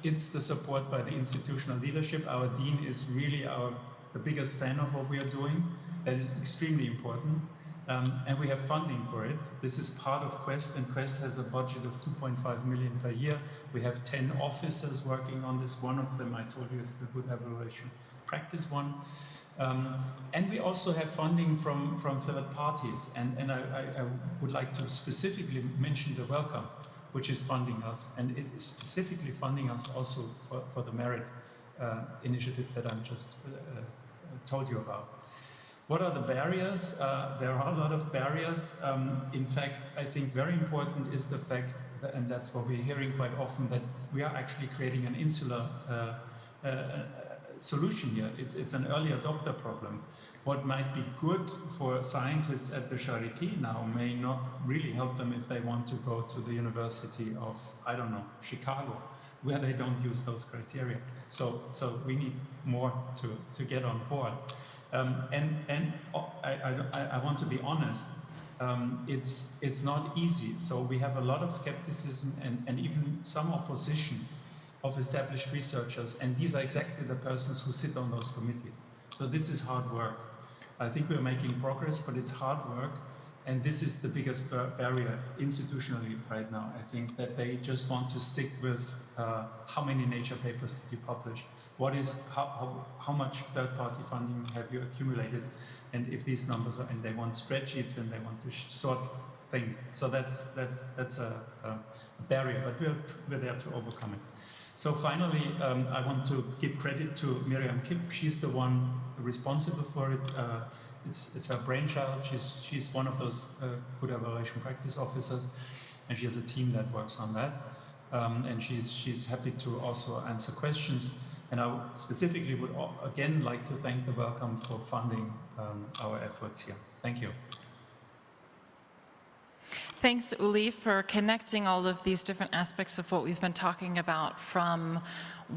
It's the support by the institutional leadership. Our dean is really the biggest fan of what we are doing. That is extremely important. And we have funding for it. This is part of Quest, and Quest has a budget of 2.5 million per year. We have 10 officers working on this. One of them, I told you, is the good evaluation practice one. And we also have funding from third parties. And I would like to specifically mention the Welcome, which is funding us. And it is specifically funding us also for the merit initiative that I just told you about. What are the barriers? There are a lot of barriers. In fact, I think very important is the fact, and that's what we're hearing quite often, that we are actually creating an insular solution here. It's an early adopter problem. What might be good for scientists at the Charité now may not really help them if they want to go to the University of, I don't know, Chicago, where they don't use those criteria. So we need more to get on board. I want to be honest, it's not easy. So we have a lot of skepticism and even some opposition of established researchers, and these are exactly the persons who sit on those committees. So this is hard work. I think we're making progress, but it's hard work, and this is the biggest barrier institutionally right now. I think that they just want to stick with how many Nature papers did you publish, what is how much third-party funding have you accumulated, and if these numbers are, and they want spreadsheets and they want to sort things. So that's a barrier, but we're there to overcome it. So finally, I want to give credit to Miriam Kipp. She's the one responsible for it. It's her brainchild. She's one of those good evaluation practice officers, and she has a team that works on that. And she's happy to also answer questions. And I specifically would again like to thank the Wellcome for funding our efforts here. Thank you. Thanks, Uli, for connecting all of these different aspects of what we've been talking about, from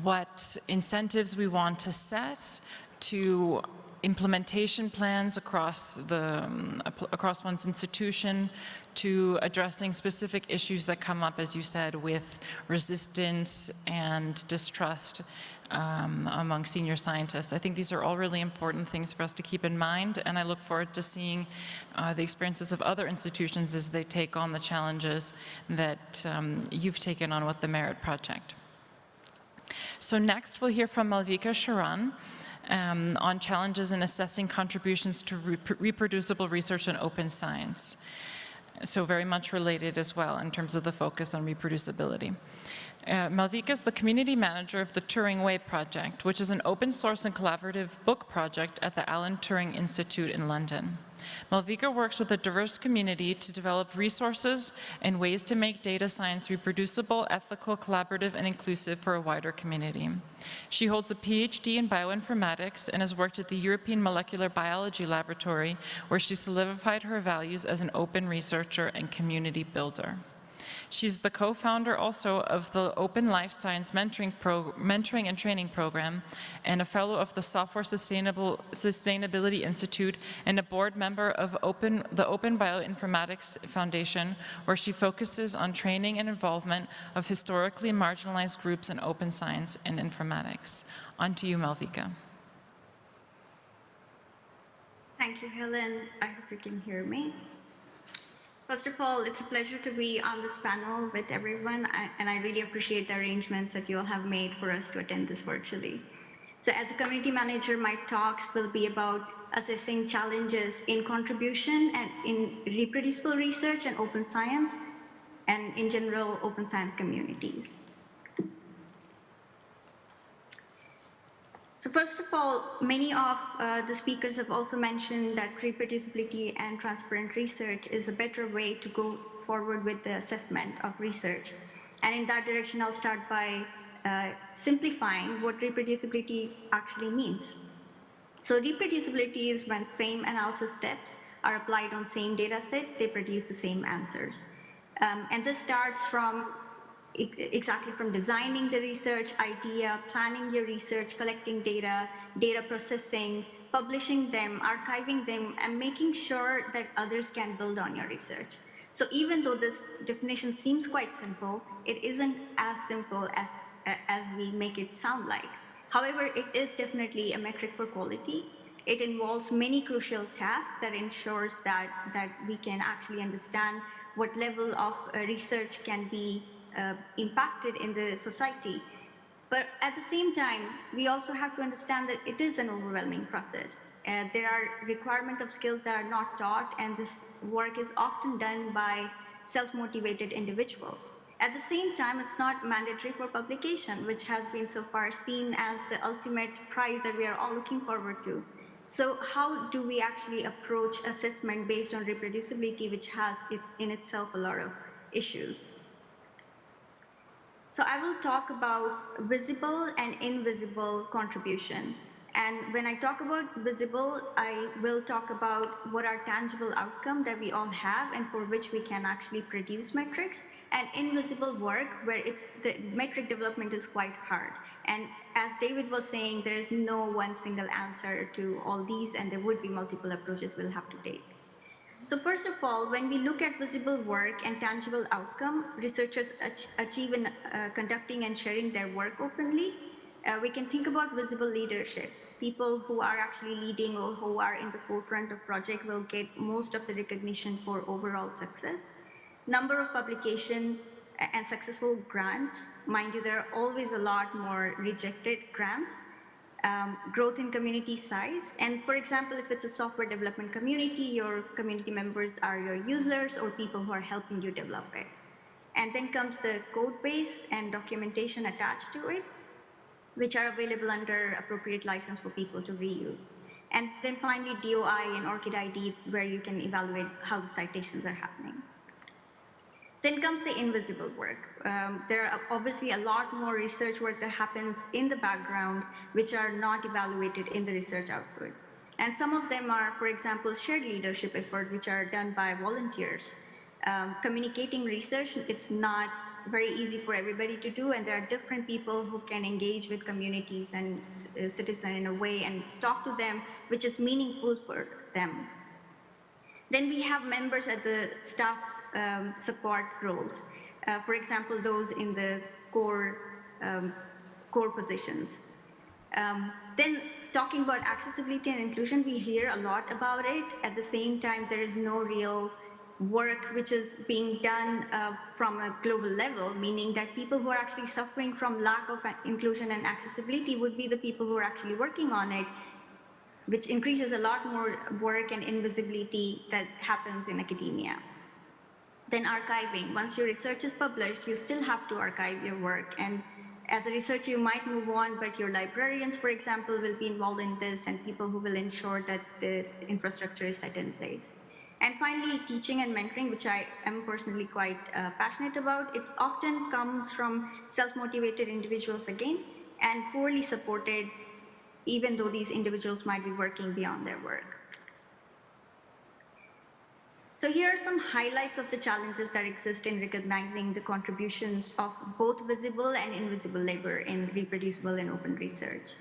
what incentives we want to set to implementation plans across one's institution, to addressing specific issues that come up, as you said, with resistance and distrust among senior scientists. I think these are all really important things for us to keep in mind, and I look forward to seeing the experiences of other institutions as they take on the challenges that you've taken on with the Merit Project. So next we'll hear from Malvika Sharan on challenges in assessing contributions to reproducible research and open science. So very much related as well in terms of the focus on reproducibility. Malvika is the community manager of the Turing Way project, which is an open source and collaborative book project at the Alan Turing Institute in London. Malvika works with a diverse community to develop resources and ways to make data science reproducible, ethical, collaborative, and inclusive for a wider community. She holds a PhD in bioinformatics and has worked at the European Molecular Biology Laboratory, where she solidified her values as an open researcher and community builder. She's the co-founder also of the Open Life Science Mentoring and Training Program, and a fellow of the Software Sustainability Institute, and a board member of the Open Bioinformatics Foundation, where she focuses on training and involvement of historically marginalized groups in open science and informatics. On to you, Malvika. Thank you, Helen. I hope you can hear me. First of all, it's a pleasure to be on this panel with everyone, and I really appreciate the arrangements that you all have made for us to attend this virtually. So as a community manager, my talks will be about assessing challenges in contribution and in reproducible research and open science, and in general, open science communities. So first of all, many of the speakers have also mentioned that reproducibility and transparent research is a better way to go forward with the assessment of research. And in that direction, I'll start by simplifying what reproducibility actually means. So reproducibility is when same analysis steps are applied on same data set, they produce the same answers. And this starts from exactly from designing the research idea, planning your research, collecting data, data processing, publishing them, archiving them, and making sure that others can build on your research. So even though this definition seems quite simple, it isn't as simple as we make it sound like. However, it is definitely a metric for quality. It involves many crucial tasks that ensures that we can actually understand what level of research can be impacted in the society. But at the same time, we also have to understand that it is an overwhelming process. There are requirements of skills that are not taught, and this work is often done by self-motivated individuals. At the same time, it's not mandatory for publication, which has been so far seen as the ultimate prize that we are all looking forward to. So how do we actually approach assessment based on reproducibility, which has in itself a lot of issues? So I will talk about visible and invisible contribution. And when I talk about visible, I will talk about what are tangible outcomes that we all have and for which we can actually produce metrics, and invisible work where the metric development is quite hard. And as David was saying, there is no one single answer to all these, and there would be multiple approaches we'll have to take. So first of all, when we look at visible work and tangible outcome, researchers achieve in conducting and sharing their work openly. We can think about visible leadership. People who are actually leading or who are in the forefront of project will get most of the recognition for overall success. Number of publication and successful grants. Mind you, there are always a lot more rejected grants. Growth in community size. And for example, if it's a software development community, your community members are your users or people who are helping you develop it. And then comes the code base and documentation attached to it, which are available under appropriate license for people to reuse. And then finally, DOI and ORCID ID, where you can evaluate how the citations are happening. Then comes the invisible work. There are obviously a lot more research work that happens in the background, which are not evaluated in the research output. And some of them are, for example, shared leadership efforts, which are done by volunteers. Communicating research, it's not very easy for everybody to do, and there are different people who can engage with communities and citizens in a way and talk to them, which is meaningful for them. Then we have members at the staff support roles. For example, those in the core positions. Then talking about accessibility and inclusion, we hear a lot about it. At the same time, there is no real work which is being done from a global level, meaning that people who are actually suffering from lack of inclusion and accessibility would be the people who are actually working on it, which increases a lot more work and invisibility that happens in academia. Then archiving. Once your research is published, you still have to archive your work. And as a researcher, you might move on, but your librarians, for example, will be involved in this, and people who will ensure that the infrastructure is set in place. And finally, teaching and mentoring, which I am personally quite passionate about. It often comes from self-motivated individuals again, and poorly supported, even though these individuals might be working beyond their work. So here are some highlights of the challenges that exist in recognizing the contributions of both visible and invisible labor in reproducible and open research.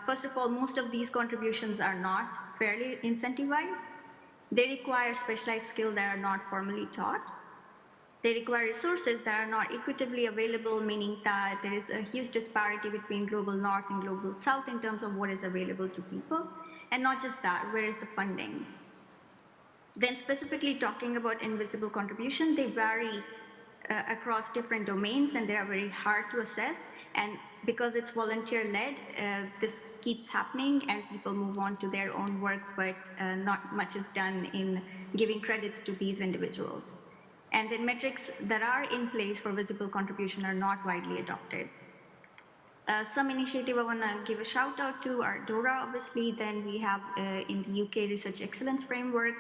First of all, most of these contributions are not fairly incentivized. They require specialized skills that are not formally taught. They require resources that are not equitably available, meaning that there is a huge disparity between global north and global south in terms of what is available to people. And not just that, where is the funding? Then specifically talking about invisible contribution, they vary across different domains, and they are very hard to assess. And because it's volunteer-led, this keeps happening and people move on to their own work, but not much is done in giving credits to these individuals. And the metrics that are in place for visible contribution are not widely adopted. Some initiative I want to give a shout out to are DORA, obviously. Then we have in the UK Research Excellence Framework,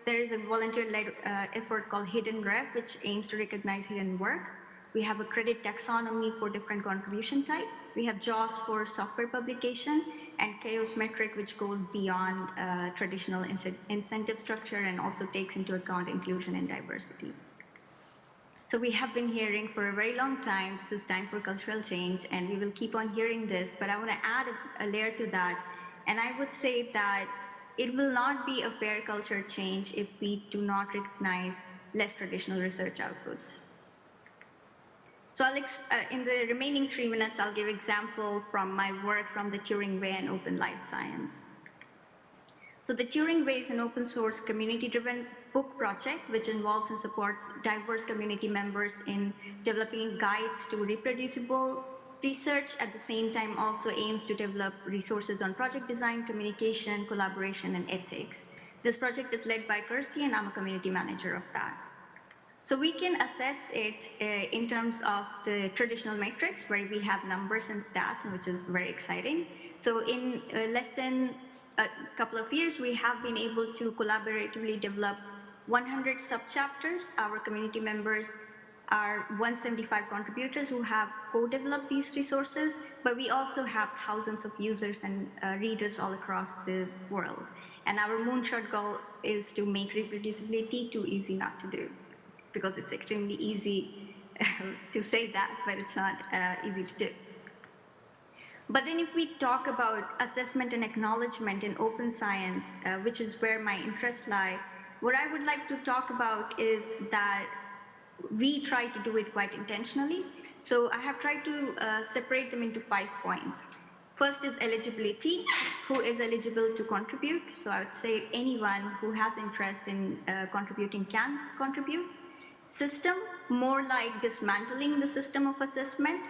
there is a volunteer-led effort called Hidden Rep, which aims to recognize hidden work. We have a credit taxonomy for different contribution type. We have JAWS for software publication, and chaos metric, which goes beyond traditional incentive structure and also takes into account inclusion and diversity. So we have been hearing for a very long time, this is time for cultural change, and we will keep on hearing this, but I want to add a layer to that. And I would say that it will not be a fair culture change if we do not recognize less traditional research outputs. So in the remaining 3 minutes, I'll give example from my work from the Turing Way and Open Life Science. So the Turing Way is an open source community-driven book project which involves and supports diverse community members in developing guides to reproducible research. At the same time, also aims to develop resources on project design, communication, collaboration, and ethics. This project is led by Kirsty, and I'm a community manager of that. So we can assess it in terms of the traditional metrics, where we have numbers and stats, which is very exciting. So in less than a couple of years, we have been able to collaboratively develop 100 subchapters. Our community members are 175 contributors who have co-developed these resources, but we also have thousands of users and readers all across the world. And our moonshot goal is to make reproducibility too easy not to do, because it's extremely easy to say that, but it's not easy to do. But then if we talk about assessment and acknowledgement in open science, which is where my interests lie, what I would like to talk about is that we try to do it quite intentionally. So I have tried to separate them into 5 points. First is eligibility, who is eligible to contribute. So I would say anyone who has interest in contributing can contribute. System, more like dismantling the system of assessment.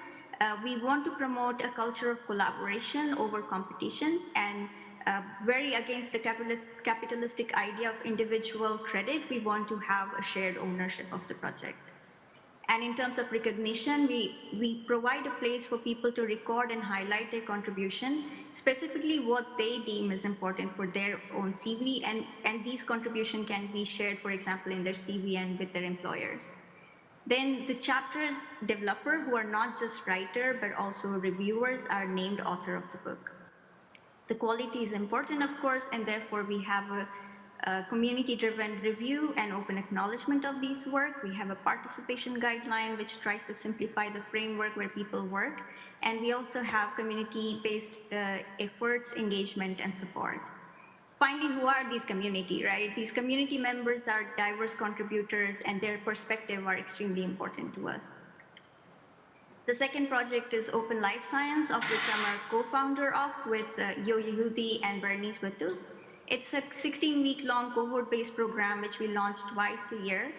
We want to promote a culture of collaboration over competition, and very against the capitalistic idea of individual credit. We want to have a shared ownership of the project. And in terms of recognition, we provide a place for people to record and highlight their contribution, specifically what they deem is important for their own CV, and these contributions can be shared, for example, in their CV and with their employers. Then the chapter's developer, who are not just writer, but also reviewers, are named author of the book. The quality is important, of course, and therefore we have a community-driven review and open acknowledgement of these work. We have a participation guideline which tries to simplify the framework where people work. And we also have community-based efforts, engagement, and support. Finally, who are these community, right? These community members are diverse contributors, and their perspective are extremely important to us. The second project is Open Life Science, of which I'm a co-founder of with Yo Yehudi and Bernice Watu. It's a 16-week-long cohort-based program which we launch twice a year.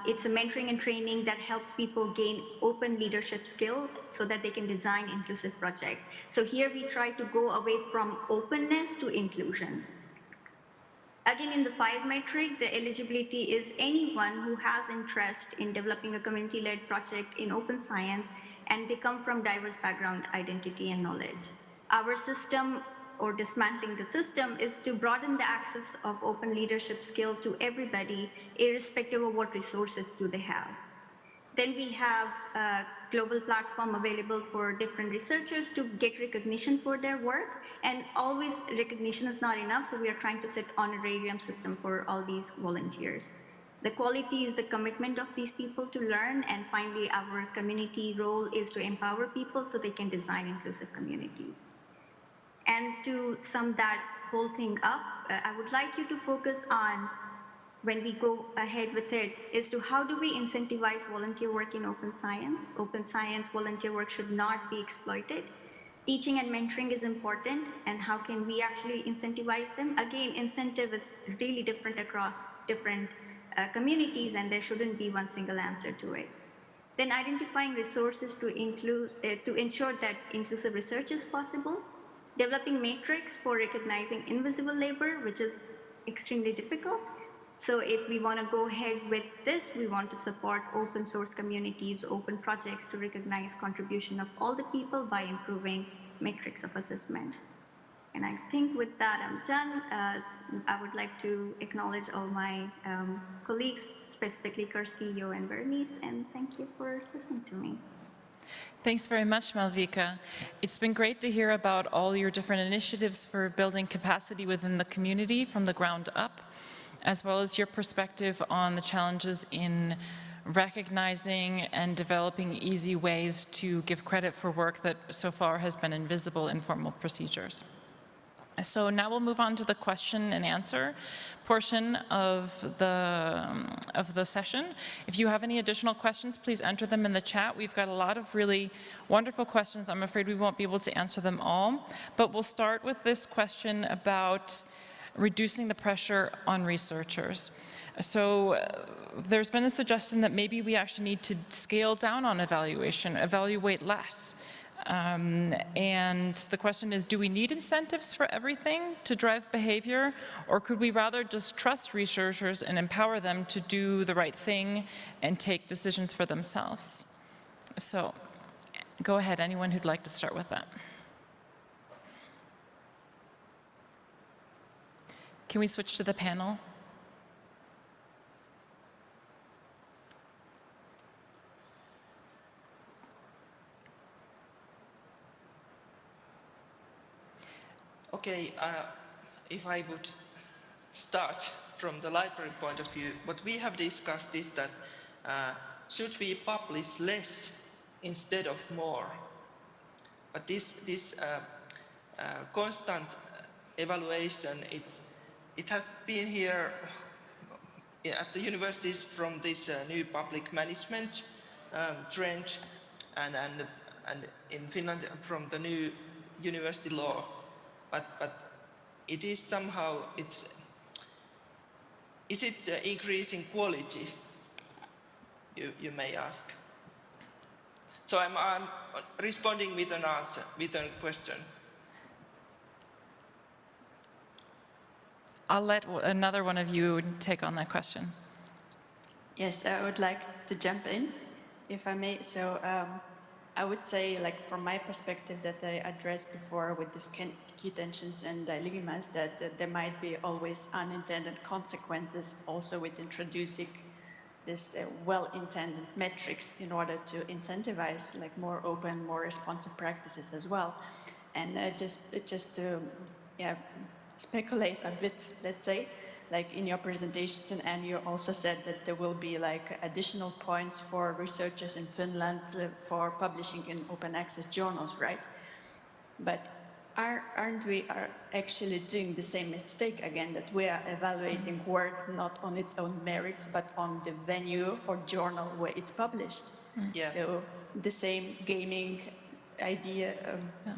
It's a mentoring and training that helps people gain open leadership skill so that they can design inclusive projects. So here we try to go away from openness to inclusion. Again, in the 5 metric, the eligibility is anyone who has interest in developing a community-led project in open science, and they come from diverse background, identity, and knowledge. Our system, or dismantling the system, is to broaden the access of open leadership skill to everybody, irrespective of what resources do they have. Then we have a global platform available for different researchers to get recognition for their work, and always recognition is not enough, so we are trying to set honorarium system for all these volunteers. The quality is the commitment of these people to learn, and finally our community role is to empower people so they can design inclusive communities. And to sum that whole thing up, I would like you to focus on, when we go ahead with it, is to how do we incentivize volunteer work in open science? Open science volunteer work should not be exploited. Teaching and mentoring is important, and how can we actually incentivize them? Again, incentive is really different across different communities, and there shouldn't be one single answer to it. Then identifying resources to ensure that inclusive research is possible. Developing matrix for recognizing invisible labor, which is extremely difficult. So if we want to go ahead with this, we want to support open source communities, open projects to recognize contribution of all the people by improving matrix of assessment. And I think with that, I'm done. I would like to acknowledge all my colleagues, specifically Kirsty, Yo, and Bernice, and thank you for listening to me. Thanks very much, Malvika. It's been great to hear about all your different initiatives for building capacity within the community from the ground up, as well as your perspective on the challenges in recognizing and developing easy ways to give credit for work that so far has been invisible in formal procedures. So now we'll move on to the question and answer portion of the session. If you have any additional questions, please enter them in the chat. We've got a lot of really wonderful questions. I'm afraid we won't be able to answer them all, but we'll start with this question about reducing the pressure on researchers. So there's been a suggestion that maybe we actually need to scale down on evaluation, evaluate less. And the question is, do we need incentives for everything to drive behavior, or could we rather just trust researchers and empower them to do the right thing and take decisions for themselves? So go ahead, anyone who'd like to start with that. Can we switch to the panel? Okay, if I would start from the library point of view, what we have discussed is that should we publish less instead of more? But this constant evaluation, it has been here at the universities from this new public management trend, and in Finland from the new university law. But it is somehow, is it increasing quality? You may ask. So I'm responding with an answer, with a question. I'll let another one of you take on that question. Yes, I would like to jump in, if I may. So I would say, like from my perspective that I addressed before with these key tensions and dilemmas, that there might be always unintended consequences also with introducing this well-intended metrics in order to incentivize like more open, more responsive practices as well. And just to speculate a bit, let's say, like in your presentation, and you also said that there will be like additional points for researchers in Finland for publishing in open access journals, right? But aren't we actually doing the same mistake again, that we are evaluating work not on its own merits, but on the venue or journal where it's published? Yeah. So the same gaming idea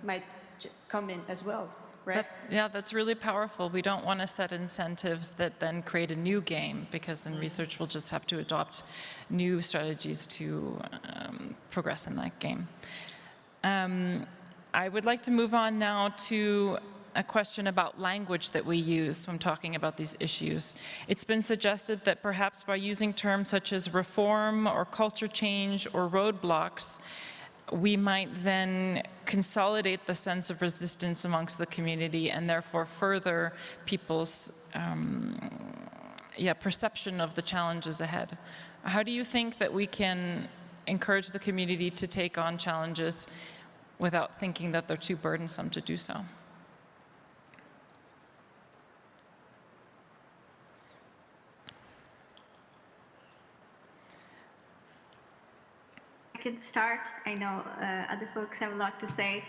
might come in as well. Right. That's really powerful. We don't want to set incentives that then create a new game, because then research will just have to adopt new strategies to progress in that game. I would like to move on now to a question about language that we use when talking about these issues. It's been suggested that perhaps by using terms such as reform or culture change or roadblocks, we might then consolidate the sense of resistance amongst the community and therefore further people's perception of the challenges ahead. How do you think that we can encourage the community to take on challenges without thinking that they're too burdensome to do so? I can start. I know other folks have a lot to say.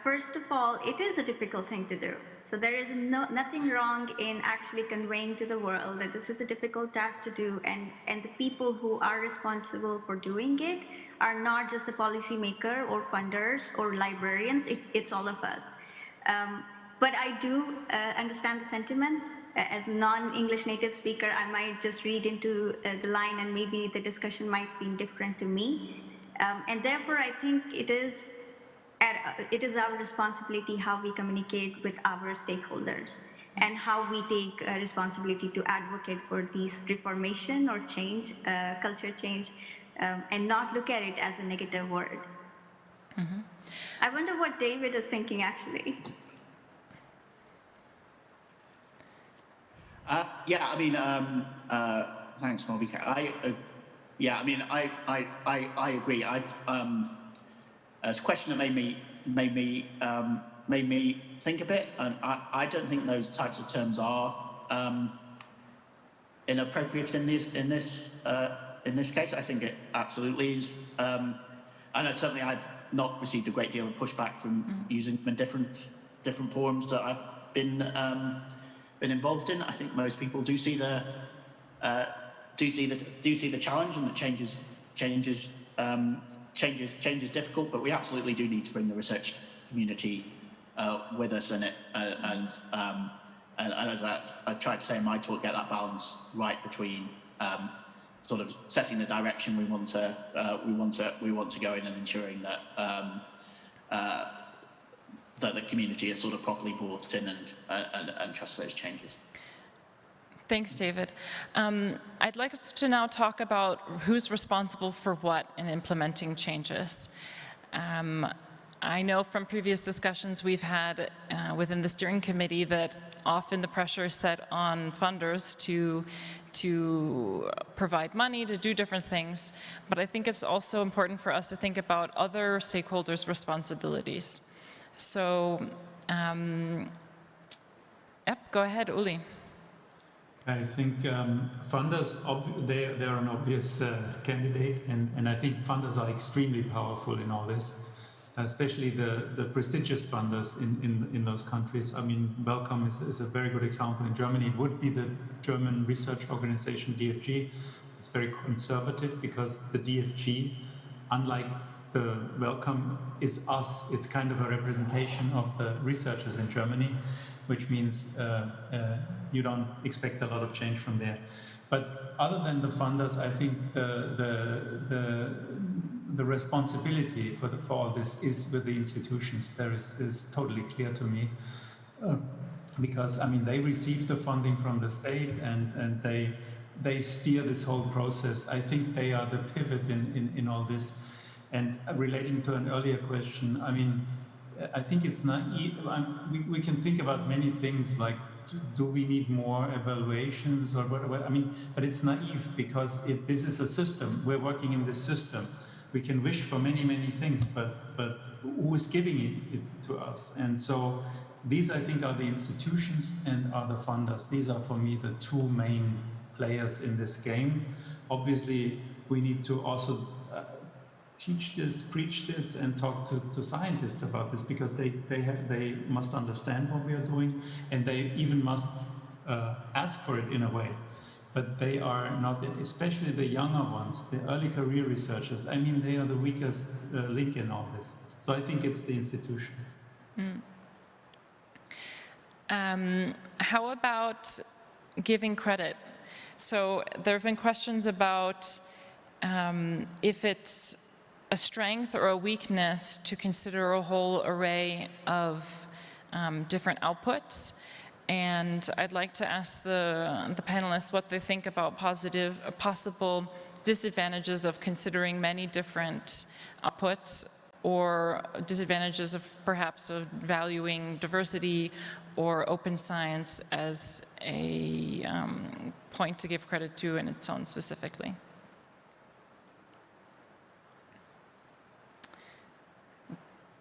First of all, it is a difficult thing to do. So there is nothing wrong in actually conveying to the world that this is a difficult task to do, and the people who are responsible for doing it are not just the policymaker or funders or librarians, it's all of us. But I do understand the sentiments. As a non-English native speaker, I might just read into the line and maybe the discussion might seem different to me. And therefore, I think it is our responsibility how we communicate with our stakeholders and how we take responsibility to advocate for these reformation or change, culture change, and not look at it as a negative word. Mm-hmm. I wonder what David is thinking, actually. Thanks, Malvika. I agree. It's a question that made me think a bit, and I don't think those types of terms are inappropriate in this case. I think it absolutely is. I know certainly I've not received a great deal of pushback from using them in different forums that I've been involved in. I think most people do see the challenge, and that change is difficult. But we absolutely do need to bring the research community with us in it, and as I tried to say in my talk, get that balance right between sort of setting the direction we want to go in, and ensuring that that the community is sort of properly brought in and trusts those changes. Thanks, David. I'd like us to now talk about who's responsible for what in implementing changes. I know from previous discussions we've had within the steering committee that often the pressure is set on funders to provide money, to do different things, but I think it's also important for us to think about other stakeholders' responsibilities. So Yep, go ahead, Uli. I think funders, they're an obvious candidate, and I think funders are extremely powerful in all this, especially the prestigious funders in those countries. I mean, Wellcome is a very good example. In Germany, it would be the German research organization DFG. It's very conservative because the DFG, unlike the Wellcome, is us. It's kind of a representation of the researchers in Germany, which means you don't expect a lot of change from there. But other than the funders, I think the responsibility for all this is with the institutions. There is totally clear to me, because I mean they receive the funding from the state and they steer this whole process. I think they are the pivot in all this. And relating to an earlier question, I mean, I think it's naive. We can think about many things like, do we need more evaluations or what? I mean, but it's naive because this is a system. We're working in this system. We can wish for many, many things, but who is giving it to us? And so these, I think, are the institutions and are the funders. These are, for me, the two main players in this game. Obviously, we need to also teach this, preach this, and talk to scientists about this, because they must understand what we are doing, and they even must ask for it in a way. But they are not, especially the younger ones, the early career researchers. I mean, they are the weakest link in all this. So I think it's the institutions. How about giving credit? So there have been questions about if it's a strength or a weakness to consider a whole array of different outputs. And I'd like to ask the panelists what they think about possible disadvantages of considering many different outputs, or disadvantages of perhaps of valuing diversity or open science as a point to give credit to in its own specifically.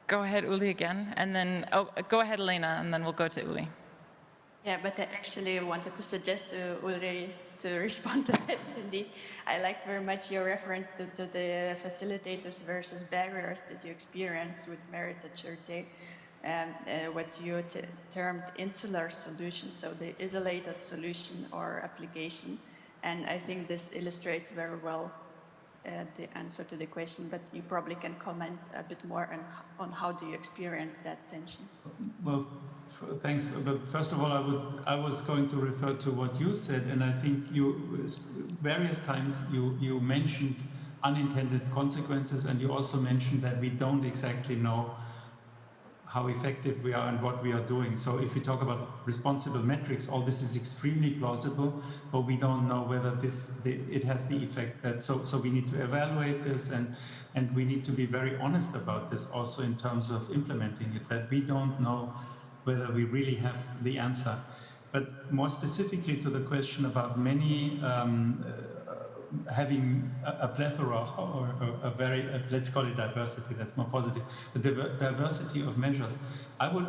Go ahead, Uli, again, and then, go ahead, Elena, and then we'll go to Uli. Yeah, but I actually wanted to suggest to Ulrich to respond to that. Indeed, I liked very much your reference to the facilitators versus barriers that you experience with merit at your day, and what you termed insular solution, so the isolated solution or application. And I think this illustrates very well the answer to the question, but you probably can comment a bit more on how do you experience that tension. Well, thanks. But first of all, I was going to refer to what you said, and I think various times you mentioned unintended consequences, and you also mentioned that we don't exactly know how effective we are and what we are doing. So if we talk about responsible metrics, all this is extremely plausible, but we don't know whether it has the effect that, so we need to evaluate this, and we need to be very honest about this also in terms of implementing it, that we don't know whether we really have the answer. But more specifically to the question about many having a plethora or a very, let's call it diversity, that's more positive, the diversity of measures. I would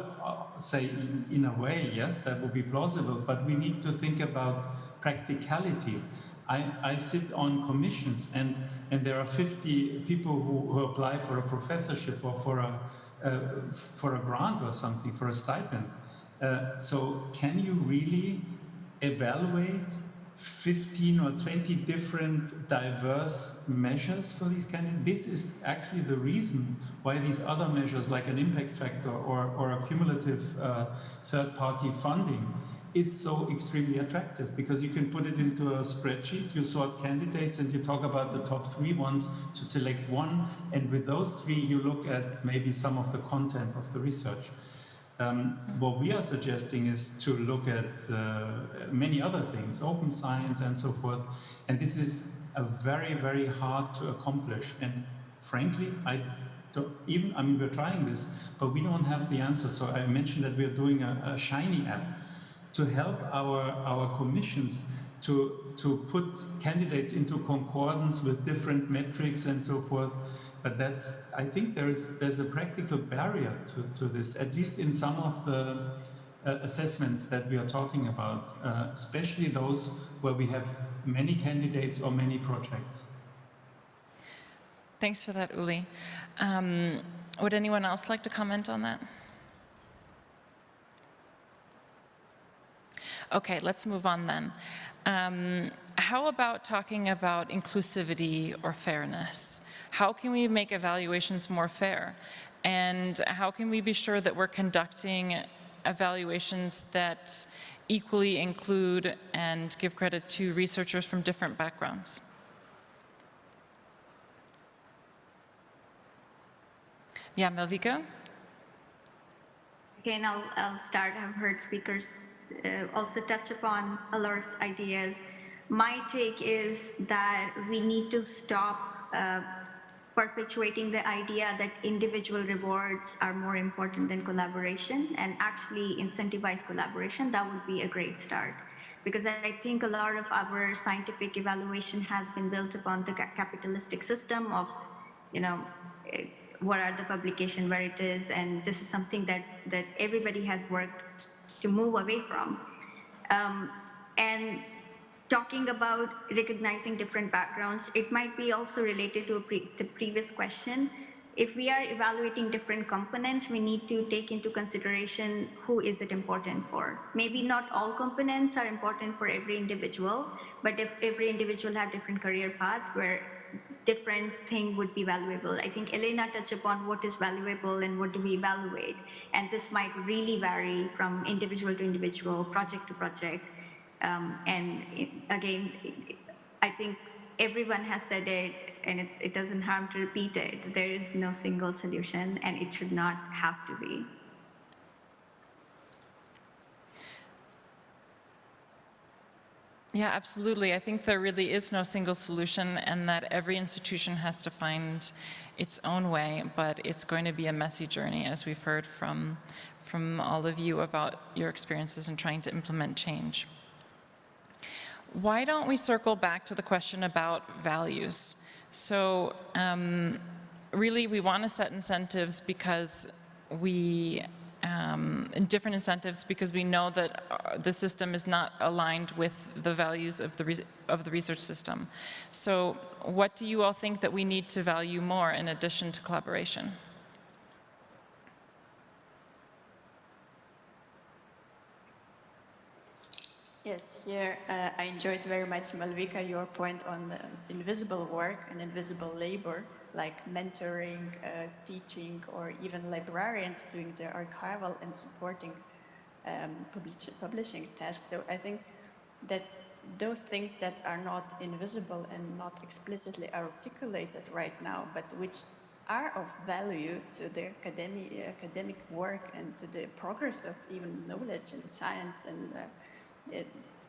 say in a way, yes, that would be plausible, but we need to think about practicality. I sit on commissions and there are 50 people who apply for a professorship or for a grant or something, for a stipend. So can you really evaluate 15 or 20 different diverse measures for these candidates? This is actually the reason why these other measures like an impact factor or a cumulative third-party funding is so extremely attractive, because you can put it into a spreadsheet, you sort candidates and you talk about the top 3 ones to select one, and with those 3 you look at maybe some of the content of the research. What we are suggesting is to look at many other things, open science and so forth, and this is a very, very hard to accomplish. And frankly, I mean, we're trying this, but we don't have the answer. So I mentioned that we're doing a Shiny app to help our commissions to put candidates into concordance with different metrics and so forth. But I think there's a practical barrier to this, at least in some of the assessments that we are talking about, especially those where we have many candidates or many projects. Thanks for that, Uli. Would anyone else like to comment on that? Okay, let's move on then. How about talking about inclusivity or fairness? How can we make evaluations more fair? And how can we be sure that we're conducting evaluations that equally include and give credit to researchers from different backgrounds? Yeah, Malvika? Again, I'll start. I've heard speakers also touch upon a lot of ideas. My take is that we need to stop perpetuating the idea that individual rewards are more important than collaboration and actually incentivize collaboration. That would be a great start. Because I think a lot of our scientific evaluation has been built upon the capitalistic system of, what are the publication, where it is, and this is something that everybody has worked to move away from. And talking about recognizing different backgrounds, it might be also related to the previous question. If we are evaluating different components, we need to take into consideration who is it important for. Maybe not all components are important for every individual, but if every individual have different career paths where different thing would be valuable. I think Elena touched upon what is valuable and what do we evaluate. And this might really vary from individual to individual, project to project. And again, I think everyone has said it, and it doesn't harm to repeat it. There is no single solution, and it should not have to be. Yeah, absolutely. I think there really is no single solution, and that every institution has to find its own way, but it's going to be a messy journey, as we've heard from all of you about your experiences in trying to implement change. Why don't we circle back to the question about values? So really, we want to set incentives because different incentives because we know that the system is not aligned with the values of the research system. So what do you all think that we need to value more in addition to collaboration? Yes, here I enjoyed very much, Malvika, your point on the invisible work and invisible labor, like mentoring, teaching, or even librarians doing the archival and supporting publishing tasks. So I think that those things that are not invisible and not explicitly articulated right now, but which are of value to the academic work and to the progress of even knowledge and science and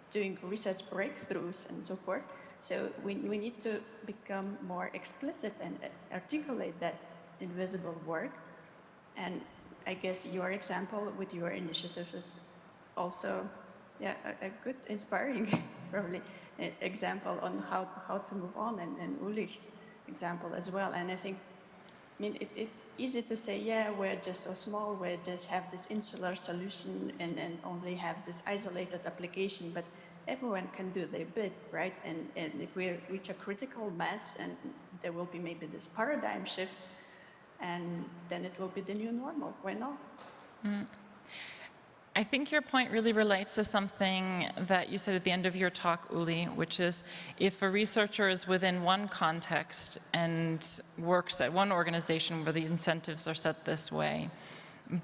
doing research breakthroughs and so forth. So we need to become more explicit and articulate that invisible work. And I guess your example with your initiative is also a good, inspiring, probably, example on how to move on, and Uli's example as well. And I think, it's easy to say, yeah, we're just so small, we just have this insular solution and only have this isolated application, but everyone can do their bit, right? And if we reach a critical mass, and there will be maybe this paradigm shift, and then it will be the new normal. Why not? I think your point really relates to something that you said at the end of your talk, Uli, which is if a researcher is within one context and works at one organization where the incentives are set this way,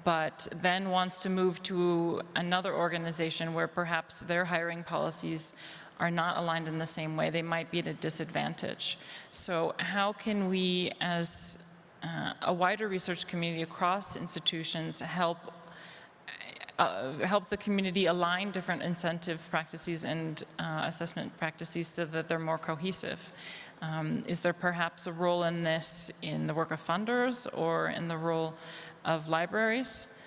but then wants to move to another organization where perhaps their hiring policies are not aligned in the same way, they might be at a disadvantage. So how can we, as a wider research community across institutions, help the community align different incentive practices and assessment practices so that they're more cohesive? Is there perhaps a role in this in the work of funders or in the role of libraries?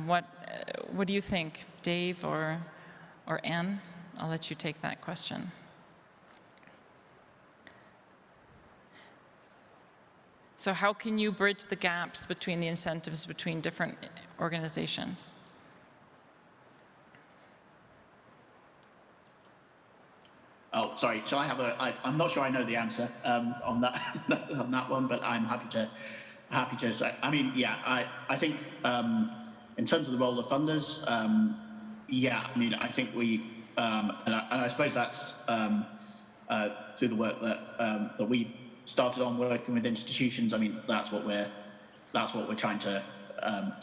What do you think, Dave or Anne? I'll let you take that question. So how can you bridge the gaps between the incentives between different organizations? sorry, shall I have I'm not sure I know the answer on that one, but I'm happy to say. I mean, yeah, I think in terms of the role of funders, yeah, I mean, I think we, and I suppose that's through the work that we've started on working with institutions. I mean, that's what we're trying to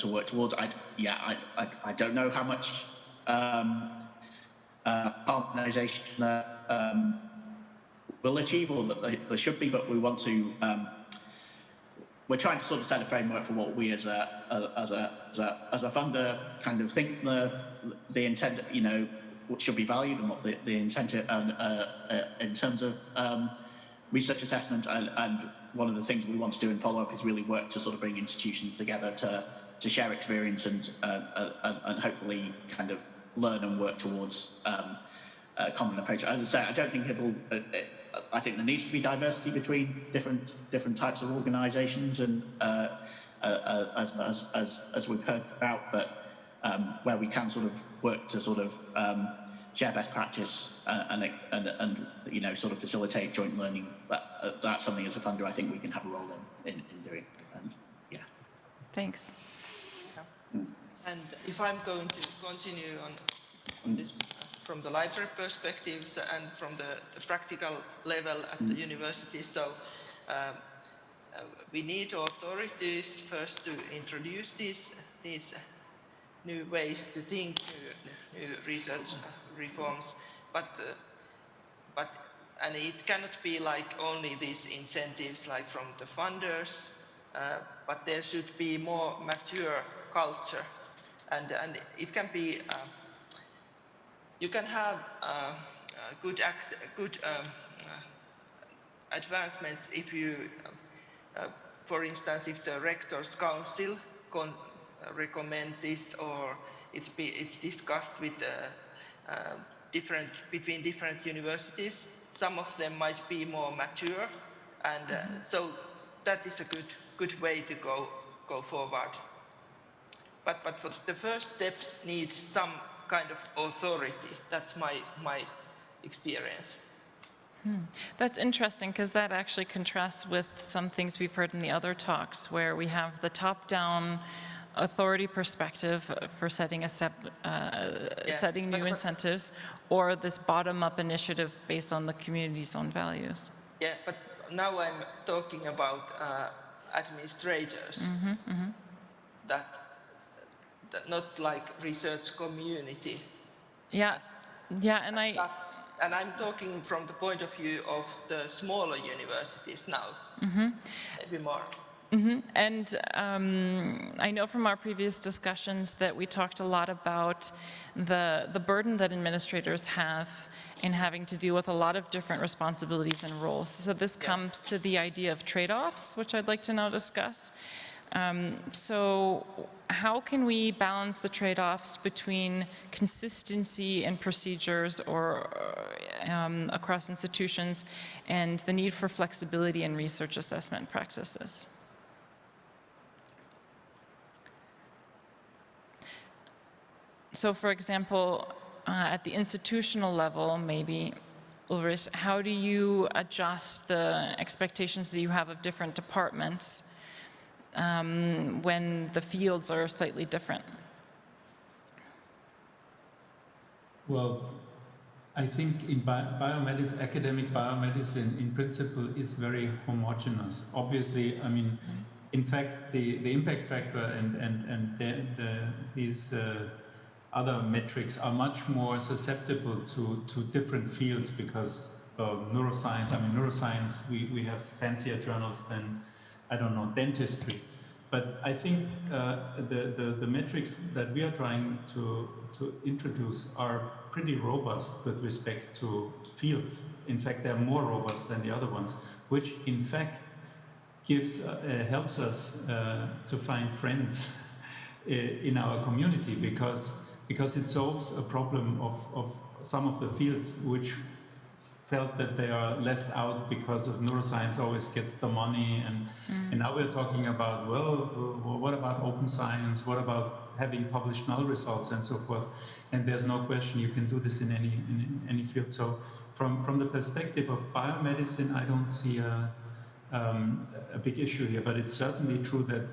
work towards. I don't know how much harmonisation will achieve, or that there should be, but we want to. We're trying to sort of set a framework for what we as a funder kind of think the intent, you know, what should be valued, and what the incentive in terms of research assessment. And one of the things we want to do in follow-up is really work to sort of bring institutions together to share experience and hopefully kind of learn and work towards a common approach. As I say, I don't think I think there needs to be diversity between different types of organisations, and as we've heard about, but where we can sort of work to sort of share best practice and you know, sort of facilitate joint learning. That's something as a funder I think we can have a role in doing. And yeah. Thanks. And if I'm going to continue on this from the library perspectives and from the practical level at the university, so we need authorities first to introduce these new ways to think, new research reforms, but it cannot be like only these incentives like from the funders, but there should be more mature culture, and it can be you can have good advancements if you, for instance, if the Rectors' Council recommend this, or it's discussed with between different universities. Some of them might be more mature, and so that is a good way to go forward. But for the first steps need some kind of authority. That's my experience. That's interesting, because that actually contrasts with some things we've heard in the other talks, where we have the top-down authority perspective for setting setting new incentives, or this bottom-up initiative based on the community's own values. Yeah, but now I'm talking about administrators. That not like research community. Yeah, and I'm talking from the point of view of the smaller universities now, maybe more. And I know from our previous discussions that we talked a lot about the burden that administrators have in having to deal with a lot of different responsibilities and roles. So this comes to the idea of trade-offs, which I'd like to now discuss. So how can we balance the trade-offs between consistency in procedures or across institutions and the need for flexibility in research assessment practices? So for example, at the institutional level, maybe, Ulrich, how do you adjust the expectations that you have of different departments when the fields are slightly different? Well, I think in biomedicine, academic biomedicine in principle is very homogeneous. Obviously, I mean, in fact, the impact factor and these other metrics are much more susceptible to different fields, because neuroscience, we have fancier journals than, I don't know, dentistry. But I think the metrics that we are trying to introduce are pretty robust with respect to fields. In fact, they're more robust than the other ones, which in fact helps us to find friends in our community, because it solves a problem of some of the fields which felt that they are left out because of neuroscience always gets the money, and now we're talking about, well, what about open science, what about having published null results and so forth, and there's no question you can do this in any field. So from the perspective of biomedicine, I don't see a big issue here, but it's certainly true that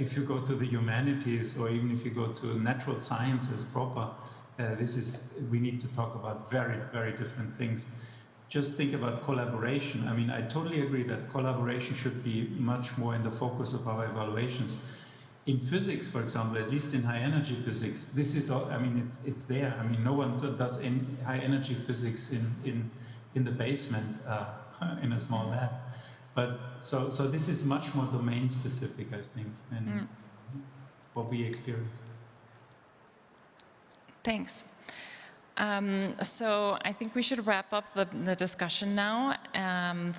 if you go to the humanities or even if you go to natural sciences proper, we need to talk about very, very different things. Just think about collaboration. I mean, I totally agree that collaboration should be much more in the focus of our evaluations. In physics, for example, at least in high energy physics, this is all, I mean, it's there. I mean, no one does any high energy physics in the basement in a small lab. But so this is much more domain specific, I think, and what we experience. Thanks. So I think we should wrap up the discussion now.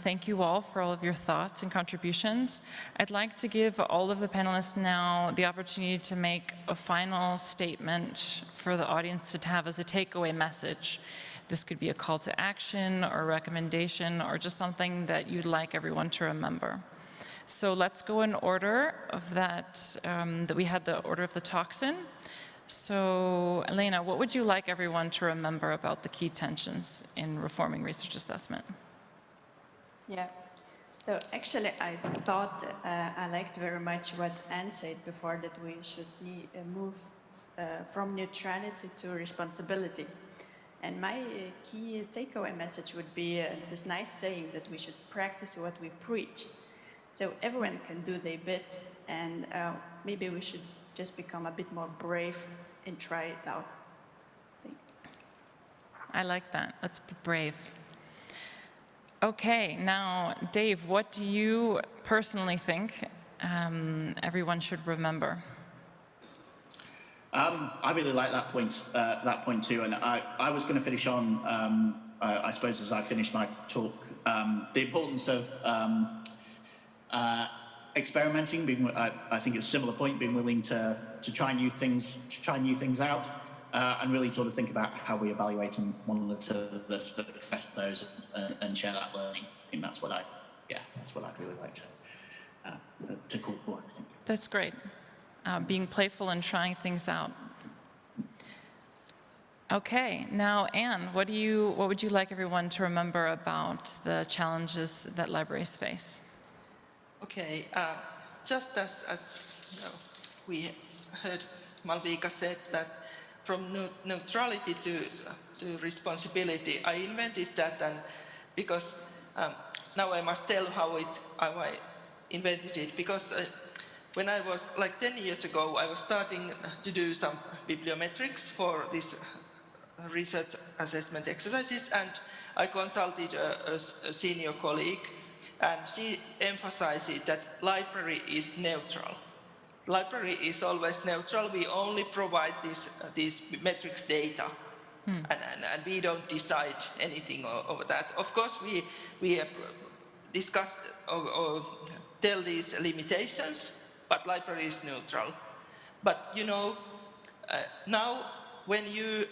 Thank you all for all of your thoughts and contributions. I'd like to give all of the panelists now the opportunity to make a final statement for the audience to have as a takeaway message. This could be a call to action or a recommendation or just something that you'd like everyone to remember. So let's go in order of that we had the order of the talks in. So, Elena, what would you like everyone to remember about the key tensions in reforming research assessment? Yeah, so actually I thought I liked very much what Anne said before, that we should move from neutrality to responsibility. And my key takeaway message would be this nice saying that we should practice what we preach. So everyone can do their bit, and maybe we should just become a bit more brave and try it out. I like that. Let's be brave. Okay, now, Dave, what do you personally think everyone should remember? I really like that point too, and I was going to finish on, I suppose, as I finish my talk, the importance of experimenting. I think it's a similar point, being willing to try new things out, and really sort of think about how we evaluate and monitor the success of those and share that learning. I think that's what I'd really like to call for. I think. That's great. Being playful and trying things out. Okay, now Anne, what would you like everyone to remember about the challenges that libraries face? Okay, just as we heard Malvika said that from neutrality to responsibility, I invented that, and because now I must tell how I invented it, because when I was like 10 years ago, I was starting to do some bibliometrics for these research assessment exercises, and I consulted a senior colleague, and she emphasized that library is neutral. Library is always neutral. We only provide these metrics data, and we don't decide anything over that. Of course, we discussed or tell these limitations, but library is neutral. But you know, now when you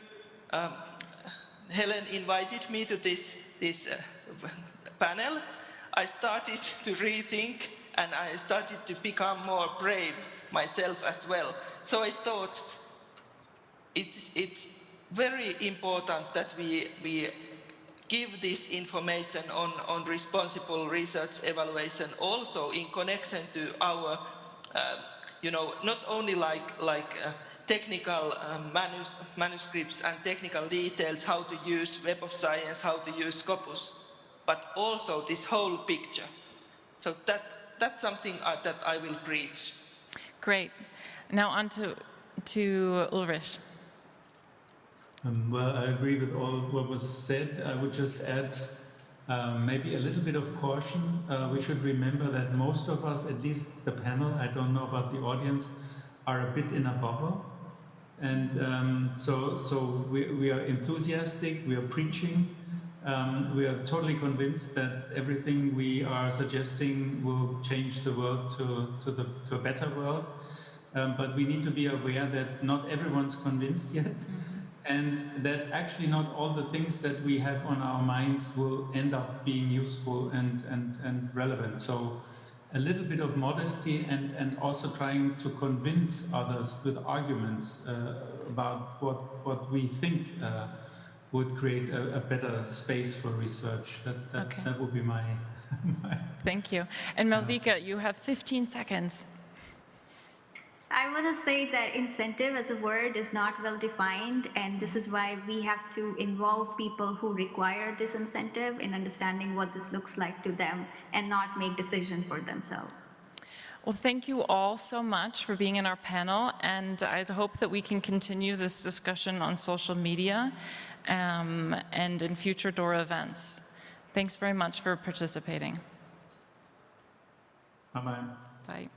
Helen invited me to this panel, I started to rethink, and I started to become more brave myself as well. So I thought it's very important that we give this information on responsible research evaluation also in connection to our, not only like technical manuscripts and technical details, how to use Web of Science, how to use Scopus, but also this whole picture. So that's something that I will preach. Great. Now on to Ulrich. Well, I agree with all what was said. I would just add maybe a little bit of caution. We should remember that most of us, at least the panel, I don't know about the audience, are a bit in a bubble. And so we are enthusiastic, we are preaching, we are totally convinced that everything we are suggesting will change the world to a better world. But we need to be aware that not everyone's convinced yet. And that actually not all the things that we have on our minds will end up being useful and relevant. So a little bit of modesty and also trying to convince others with arguments about what we think would create a better space for research. That would be my. Thank you. And Malvika, you have 15 seconds. I want to say that incentive as a word is not well defined, and this is why we have to involve people who require this incentive in understanding what this looks like to them and not make decisions for themselves. Well, thank you all so much for being in our panel, and I hope that we can continue this discussion on social media and in future DORA events. Thanks very much for participating. Bye-bye. Bye.